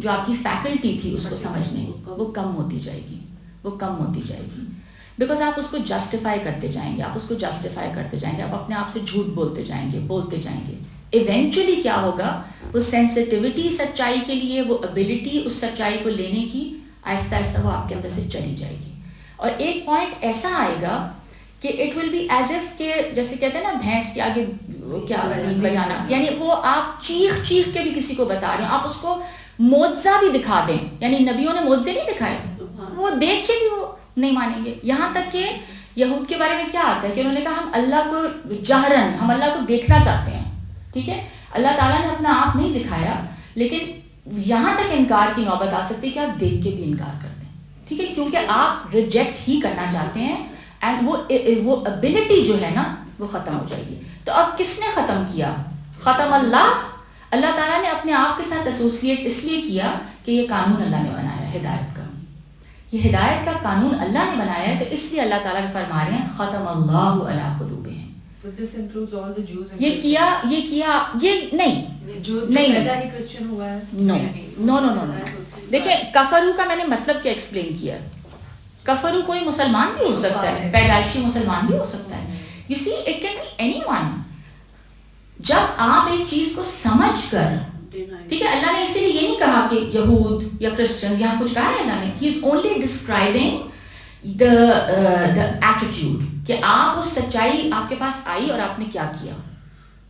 Speaker 1: جو آپ کی فیکلٹی تھی اس کو سمجھنے کی وہ کم ہوتی جائے گی, وہ کم ہوتی جائے گی, بیکاز آپ اس کو جسٹیفائی کرتے جائیں گے, آپ اس کو جسٹیفائی کرتے جائیں گے, آپ اپنے آپ سے جھوٹ بولتے جائیں گے. ایونچولی کیا ہوگا, وہ سینسٹیوٹی سچائی کے لیے, وہ ابیلٹی اس سچائی کو لینے کی آہستہ آہستہ وہ آپ کے اندر سے چلی جائے گی. اور ایک پوائنٹ ایسا آئے گا کہ it will be as if کہ جیسے کہتے ہیں نا بھینس کے آگے کیا بجانا, یعنی وہ آپ چیخ چیخ کے بھی کسی کو بتا رہے ہیں, آپ اس کو معجزہ بھی دکھا دیں, یعنی نبیوں نے معجزے نہیں دکھائے, وہ دیکھ کے بھی وہ نہیں مانیں گے. یہاں تک کہ یہود کے بارے میں کیا آتا ہے کہ انہوں نے کہا ہم اللہ کو جہرن, ہم اللہ کو دیکھنا چاہتے ہیں. ٹھیک ہے, اللہ تعالیٰ نے اپنا آپ نہیں دکھایا, لیکن یہاں تک انکار کی نوبت آ سکتی ہے کہ آپ دیکھ کے بھی انکار کر دیں. ٹھیک ہے, کیونکہ آپ ریجیکٹ ہی کرنا چاہتے ہیں, اینڈ وہ ابیلٹی جو ہے نا وہ ختم ہو جائے گی. تو اب کس نے ختم کیا؟ ختم اللہ. اللہ تعالیٰ نے اپنے آپ کے ساتھ ایسوسیٹ اس لیے کیا کہ یہ قانون اللہ نے بنایا, ہدایت کا, یہ ہدایت کا قانون اللہ نے بنایا ہے, تو اس لیے اللہ تعالیٰ فرما رہے ہیں ختم اللہ علی قلوبہم.
Speaker 2: So this includes all the Jews and
Speaker 1: یہ کیا یہ نہیں,
Speaker 2: جو
Speaker 1: نہیں
Speaker 2: پیدا ہی کرسچن ہوا ہے.
Speaker 1: نو. دیکھیں کفرو کا میں نے مطلب کیا ایکسپلین کیا. کفرو کوئی مسلمان بھی ہو سکتا ہے, پیدائشی مسلمان بھی ہو سکتا ہے. You see, it can be anyone. جب آپ ایک چیز کو سمجھ کر, ٹھیک ہے, اللہ نے اسی لیے یہ نہیں کہا کہ یہود یا کرسچنز, یہاں کچھ کہا ہے اللہ نے, he is only describing the attitude, کہ آپ اس سچائی آپ کے پاس آئی اور آپ نے کیا کیا.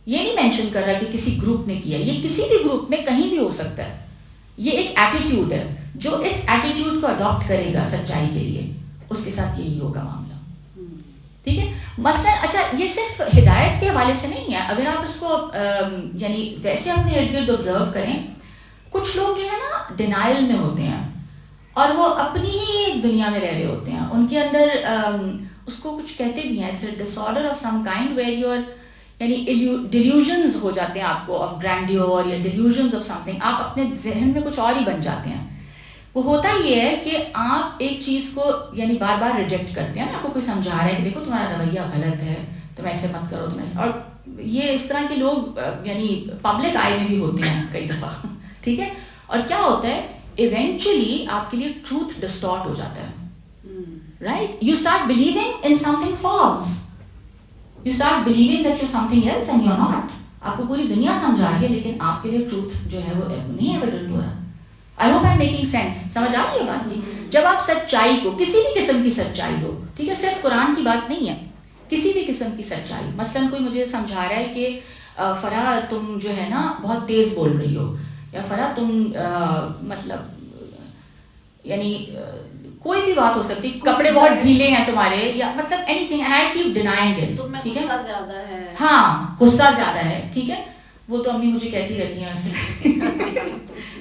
Speaker 1: یہ نہیں مینشن کر رہا کہ کسی گروپ نے کیا, یہ کسی بھی گروپ میں کہیں بھی ہو سکتا ہے. یہ ایک ایٹیٹیوڈ ہے, جو اس ایٹیٹیوڈ کو اڈاپٹ کرے گا سچائی کے لیے, اس کے ساتھ یہی ہوگا معاملہ. ٹھیک ہے, مثلا اچھا یہ صرف ہدایت کے حوالے سے نہیں ہے, اگر آپ اس کو یعنی ویسے اپنے ارد گرد آبزرو کریں, کچھ لوگ جو ہے نا ڈینائل میں ہوتے ہیں اور وہ اپنی ہی ایک دنیا میں رہ رہے ہوتے ہیں. ان کے اندر اس کو کچھ کہتے بھی ہیں, it's a disorder of some kind where you are, یعنی ڈیلیوژنز ہو جاتے ہیں آپ کو آف گرینڈیور یا ڈیلیوژنز آف سم تھنگ, آپ اپنے ذہن میں کچھ اور ہی بن جاتے ہیں. وہ ہوتا یہ ہے کہ آپ ایک چیز کو یعنی بار بار ریجیکٹ کرتے ہیں نا, آپ کو کوئی سمجھا رہا ہے کہ دیکھو تمہارا رویہ غلط ہے, تم ایسے مت کرو, تم ایسے, اور یہ اس طرح کے لوگ یعنی پبلک آئی میں بھی ہوتے ہیں کئی دفعہ. ٹھیک ہے, اور کیا ہوتا ہے ایونچولی آپ کے لیے ٹروتھ ڈسٹارٹ ہو جاتا ہے, right. You start believing in something false, you start believing that you something else and you are not. آپ کو پوری دنیا سمجھا رہی ہے لیکن آپ کے لیے ٹروتھ جو ہے وہ نہیں ایویڈنٹ ہو رہا. I hope I'm making sense. سمجھ آ رہی ہے بات کی. جب آپ سچائی کو, کسی بھی قسم کی سچائی ہو, ٹھیک ہے, صرف قرآن کی بات نہیں ہے, کسی بھی قسم کی سچائی, مثلاً کوئی مجھے سمجھا رہا ہے کہ فرح تم جو ہے نا بہت تیز بول رہی ہو, یا فرح تم مطلب یعنی کوئی بھی بات ہو سکتی, کپڑے بہت ڈھیلے ہیں تمہارے, یا مطلب any thing, and I keep denying it. ٹھیک ہے,
Speaker 4: غصہ زیادہ ہے,
Speaker 1: ہاں غصہ زیادہ ہے, ٹھیک ہے, وہ تو امی مجھے کہتی رہتی ہیں ویسے.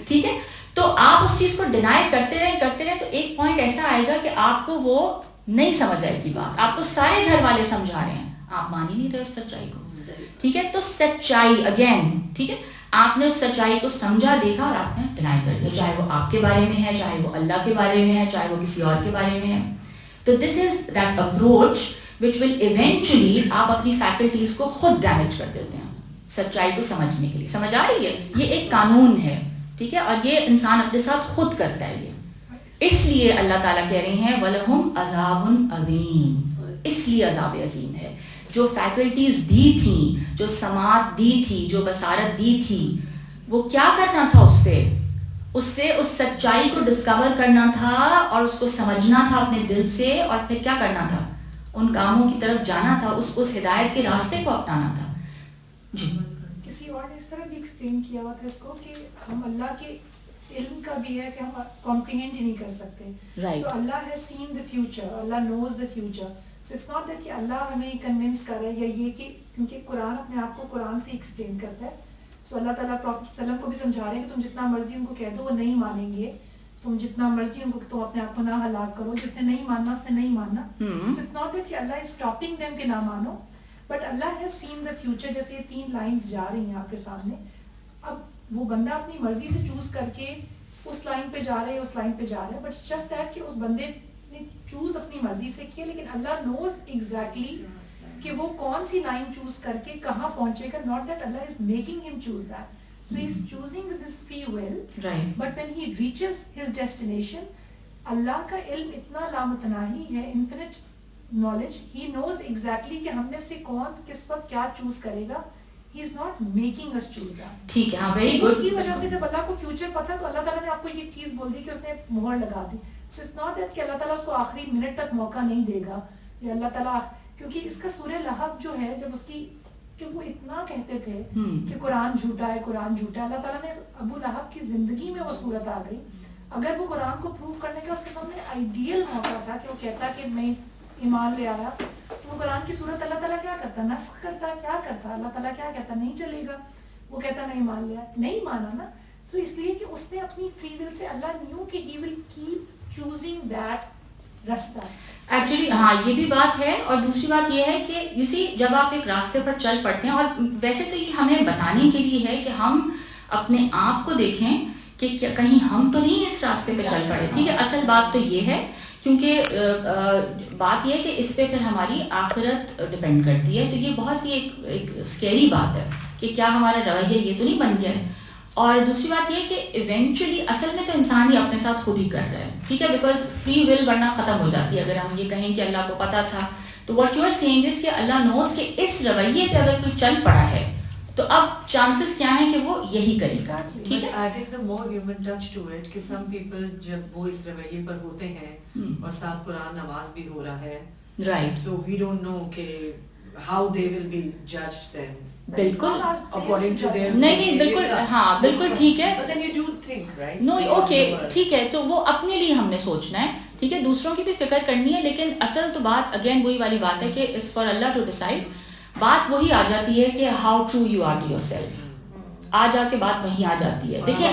Speaker 1: ٹھیک ہے, تو آپ اس چیز کو ڈینائی کرتے رہیں تو ایک پوائنٹ ایسا آئے گا کہ آپ کو وہ نہیں سمجھ آئے گی بات, آپ کو سارے گھر والے سمجھا رہے ہیں, آپ مان ہی نہیں رہے اس سچائی کو. ٹھیک ہے, تو سچائی اگین, ٹھیک ہے, آپ نے اس سچائی کو سمجھا, دیکھا اور آپ نے ڈینائی کر دیا, چاہے وہ آپ کے بارے میں ہے, چاہے وہ اللہ کے بارے میں ہے, چاہے وہ کسی اور کے بارے میں ہے. تو this is that approach which will eventually آپ اپنی فیکلٹیز کو خود ڈیمیج کر دیتے ہیں سچائی کو سمجھنے کے لیے. سمجھ آ رہی ہے, یہ ایک قانون ہے, ٹھیک ہے, اور یہ انسان اپنے ساتھ خود کرتا ہے. یہ اس لیے اللہ تعالیٰ کہہ رہے ہیں وَلَهُمْ عَذَابٌ عَظِيمٌ, اس لیے عذاب عظیم ہے. جو فیکلٹیز دی تھیں, جو سماعت دی تھی, جو بصارت دی تھی, وہ کیا کرنا تھا, اس سے اس سچائی کو ڈسکور کرنا تھا اور اس کو سمجھنا تھا اپنے دل سے, اور پھر کیا کرنا تھا, ان کاموں کی طرف جانا تھا, اس ہدایت کے راستے کو اپنانا تھا. جی
Speaker 5: کسی اور نے اس طرح بھی ایکسپلین کیا ہوا تھا اس کو کہ ہم اللہ کے علم کا بھی ہے کہ ہم کمپریہینڈ ہی نہیں کر سکتے.
Speaker 1: Right.
Speaker 5: So Allah has seen the future, Allah knows the future. So it's not that کہ اللہ ہمیں کنونس کر رہا ہے, یا یہ کہ کیونکہ قرآن اپنے آپ کو قرآن سے ایکسپلین کرتا ہے. سو اللہ تعالیٰ پروفیٹ صلی اللہ علیہ وسلم کو بھی سمجھا رہے ہیں کہ تم جتنا مرضی ان کو کہہ دو وہ نہیں مانیں گے, تم جتنا مرضی ان کو تم اپنے آپ کو نہ ہلاک کرو, جس نے نہیں ماننا اس نے نہیں ماننا. So it's not that کہ اللہ is stopping them کہ نہ مانو, but Allah has seen the future. جیسے یہ 3 لائنز جا رہی ہیں آپ کے سامنے, اب وہ بندہ اپنی مرضی سے چوز کر کے اس لائن پہ جا رہے ہیں, اس لائن پہ جا رہے ہیں, بٹ جسٹ دیٹ کہ اس بندے نے چوز اپنی مرضی سے کیا, لیکن اللہ نوز ایگزیکٹلی کہ وہ کون سی لائن چوز کر کے کہاں پہنچے گا. Not that Allah is making ہم choose that. So he's choosing with his free will.
Speaker 1: Right.
Speaker 5: But when he reaches his destination, اللہ کا علم اتنا لامتناہی ہے, infinite knowledge. He knows exactly کہ ہم میں سے کون کس وقت کیا چوز کرے گا. He is not making us choose that.
Speaker 1: ٹھیک ہے, ہاں, ویری
Speaker 5: اس
Speaker 1: گڈ.
Speaker 5: کی وجہ سے جب اللہ کو فیوچر پتا تو اللہ تعالیٰ نے آپ کو یہ چیز بول دی کہ اس نے مہر لگا دی. So it's not that کہ اللہ تعالیٰ اس کو آخری منٹ تک موقع نہیں دے گا, یا اللہ تعالیٰ, کیونکہ اس کا سورہ لہب جو ہے, جب اس کی, کہ وہ اتنا کہتے تھے کہ قرآن جھوٹا ہے, قرآن جھوٹا ہے, اللہ تعالیٰ نے ابو لہب کی زندگی میں وہ صورت آ گئی. اگر وہ قرآن کو پروف کرنے کا اس کے سامنے آئیڈیل موقع تھا کہ وہ کہتا کہ میں ایمان لے آیا, تو وہ قرآن کی صورت اللہ تعالیٰ کیا کرتا, نسخ کرتا, کیا کرتا, اللہ تعالیٰ کیا کہتا, نہیں چلے گا, وہ کہتا نہیں مان لیا, نہیں مانا نا. سو اس لیے کہ اس نے اپنی فری ول سے, اللہ نیو کہ ہی ول کیپ چوزنگ دیٹ رستہ.
Speaker 1: ایکچولی ہاں, یہ بھی بات ہے. اور دوسری بات یہ ہے کہ یو سی, جب آپ ایک راستے پر چل پڑتے ہیں, اور ویسے تو یہ ہمیں بتانے کے لیے ہے کہ ہم اپنے آپ کو دیکھیں کہ کہیں ہم تو نہیں اس راستے پہ چل پڑے. ٹھیک ہے, اصل بات تو یہ ہے, کیونکہ بات یہ ہے کہ اس پہ پھر ہماری آخرت ڈپینڈ کرتی ہے. تو یہ بہت ہی ایک اسکیری بات ہے کہ کیا ہمارا رویہ یہ تو نہیں بن گیا ہے. اور دوسری بات یہ کہ ایونچولی اصل میں تو انسان ہی اپنے ساتھ خود ہی کر رہا ہے. ٹھیک ہے, بیکاز فری ول ورنہ ختم ہو جاتی ہے. اگر ہم یہ کہیں کہ اللہ کو پتا تھا, تو what you are seeing is کہ اللہ نوز کہ اس رویے پہ اگر کوئی چل پڑا ہے تو اب چانسز کیا ہیں کہ وہ یہی کرے گا. ٹھیک ہے,
Speaker 2: adding the more human touch to it کہ some people جب وہ اس رویے پر ہوتے ہیں اور ساتھ قرآن نماز بھی ہو رہا ہے,
Speaker 1: رائٹ,
Speaker 2: تو we don't know کہ how they will be judged then.
Speaker 1: بالکل,
Speaker 2: according to their
Speaker 1: نہیں بالکل, ہاں بالکل ٹھیک ہے.
Speaker 2: But then you do think, right?
Speaker 1: No okay, ٹھیک ہے, تو وہ اپنے لیے ہم نے سوچنا ہے. ٹھیک ہے, دوسروں کی بھی فکر کرنی ہے, لیکن اصل تو بات اگین وہی والی بات ہے کہ it's for Allah to decide. بات وہی آ جاتی ہے کہ how true you are to yourself. آ جا کے بات وہیں آ جاتی ہے. دیکھیں,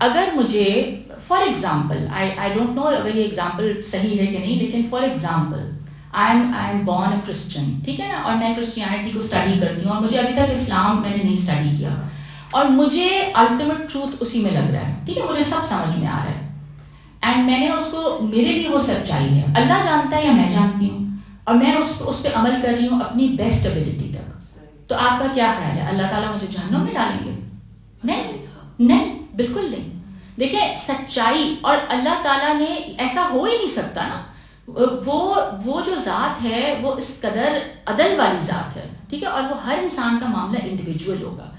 Speaker 1: اگر مجھے for example, I don't know اگر یہ ایگزامپل صحیح ہے کہ نہیں, لیکن for example I am born a Christian, ٹھیک ہے نا, اور میں کرسچینٹی کو اسٹڈی کرتی ہوں, اور مجھے ابھی تک اسلام میں نے نہیں اسٹڈی کیا, اور مجھے الٹیمیٹ ٹروتھ اسی میں لگ رہا ہے. ٹھیک ہے, مجھے سب سمجھ میں آ رہا ہے, اینڈ میں نے اس کو, میرے لیے وہ سچائی ہے, اللہ جانتا ہے یا میں جانتی ہوں, اور میں اس پہ عمل کر رہی ہوں اپنی بیسٹ ایبلٹی تک. تو آپ کا کیا خیال ہے, اللہ تعالیٰ مجھے جہنم میں ڈالیں گے؟ نہیں, بالکل نہیں. دیکھیں, سچائی, اور اللہ تعالیٰ نے, ایسا ہو ہی نہیں سکتا نا, وہ جو ذات ہے وہ اس قدر عدل والی ذات ہے. ٹھیک ہے, اور وہ ہر انسان کا معاملہ انڈیویجول ہوگا.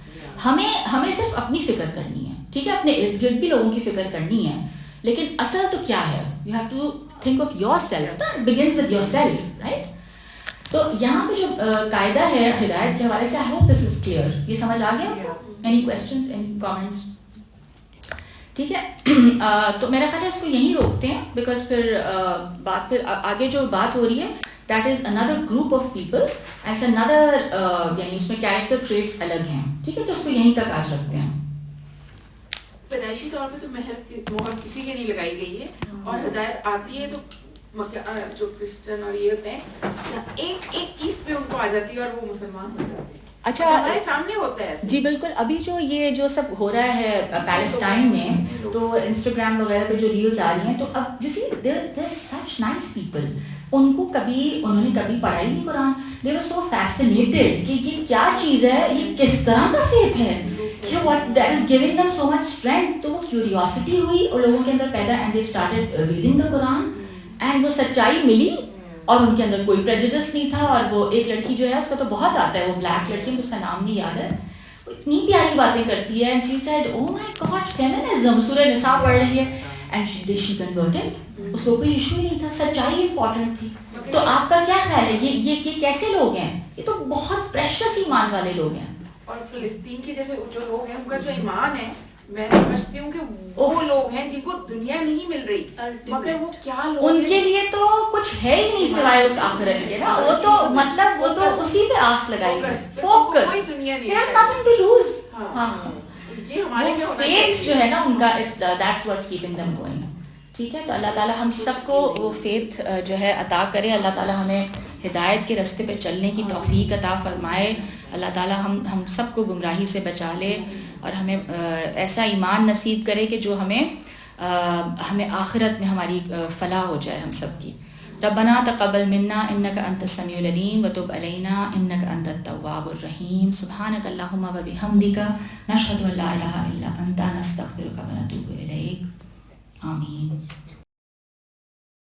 Speaker 1: ہمیں صرف اپنی فکر کرنی ہے. ٹھیک ہے, اپنے ارد گرد بھی لوگوں کی فکر کرنی ہے, لیکن اصل تو کیا ہے, you have to think of yourself, it begins with yourself, right? تو یہاں پہ جو قاعدہ ہے ہدایت کے حوالے سے, I hope this is clear. یہ سمجھ آ گیا آپ کو؟ Any questions, any comments? ٹھیک ہے, تو میرا خیال ہے اس کو یہیں روکتے ہیں, بیکاز پھر آگے جو بات ہو رہی ہے that is another group of people and it's another یعنی اس میں character traits الگ ہیں. ٹھیک ہے, تو اس کو یہیں تک آج رکھتے ہیں.
Speaker 6: پیدائشی طور پہ تو مہر کسی کے نہیں لگائی گئی ہے, اور ہدایت آتی ہے تو جو کرسچن اور یہ ہوتے ہیں ایک چیز پہ ان کو آ جاتی ہے اور وہ مسلمان ہو جاتے ہیں.
Speaker 1: اچھا,
Speaker 6: ہمارے سامنے ہوتا ہے
Speaker 1: جی بالکل. ابھی جو سب ہو رہا ہے پیلسٹائن میں, تو انسٹاگرام وغیرہ پہ جو ریلز آ رہی ہیں, تو اب you see there such nice people, انہوں نے کبھی پڑھا ہی نہیں قرآن. دے ور سو فیسنیٹڈ کہ یہ کیا چیز ہے, یہ کس طرح کا فیتھ ہے, that is giving them so much strength. تو وہ کیوریوسٹی ہوئی اور لوگوں کے اندر پیدا, and they started reading the Quran, and وہ سچائی ملی, اور ان کے اندر کوئی prejudice نہیں تھا. اور وہ ایک لڑکی جو ہے, اس کا تو بہت آتا ہے, وہ بلیک لڑکی, اس کا نام نہیں یاد ہے, وہ اتنی پیاری باتیں کرتی ہے, and she said, oh my God, feminism, سورہ نساء پڑھ رہی ہے, and she converted. اس کو کوئی ایشو نہیں تھا, سچائی امپورٹنٹ تھی. تو آپ کا کیا خیال ہے, یہ کیسے لوگ ہیں؟ یہ تو بہت پریشس ایمان والے لوگ ہیں.
Speaker 6: اور فلسطین کے جیسے جو لوگ ہیں, ان کا جو ایمان ہے, میں سمجھتی ہوں کہ وہ لوگ ہیں جن کو دنیا نہیں مل رہی, مگر وہ کیا لوگ,
Speaker 1: ان کے لیے تو کچھ ہے ہی نہیں سوائے اس آخرت کے نا. وہ تو مطلب وہ تو اسی پہ آس لگائی ہے, focus, they have nothing to lose. ہاں,
Speaker 6: یہ ہمارے
Speaker 1: وہ فیتھ جو ہے نا ان کا, that's what's keeping them going. ٹھیک ہے, تو اللہ تعالیٰ ہم سب کو وہ فیتھ جو ہے عطا کرے. اللہ تعالیٰ ہمیں ہدایت کے راستے پہ چلنے کی توفیق عطا فرمائے. اللہ تعالیٰ ہم سب کو گمراہی سے بچا لے, اور ہمیں ایسا ایمان نصیب کرے کہ جو ہمیں آخرت میں ہماری فلاح ہو جائے ہم سب کی. ربنا تقبل منا انك انت السميع العليم وتب علينا انك انت التواب الرحيم سبحانك اللهم وبحمدك نشهد ان لا اله الا انت نستغفرك ونتوب اليك آمين.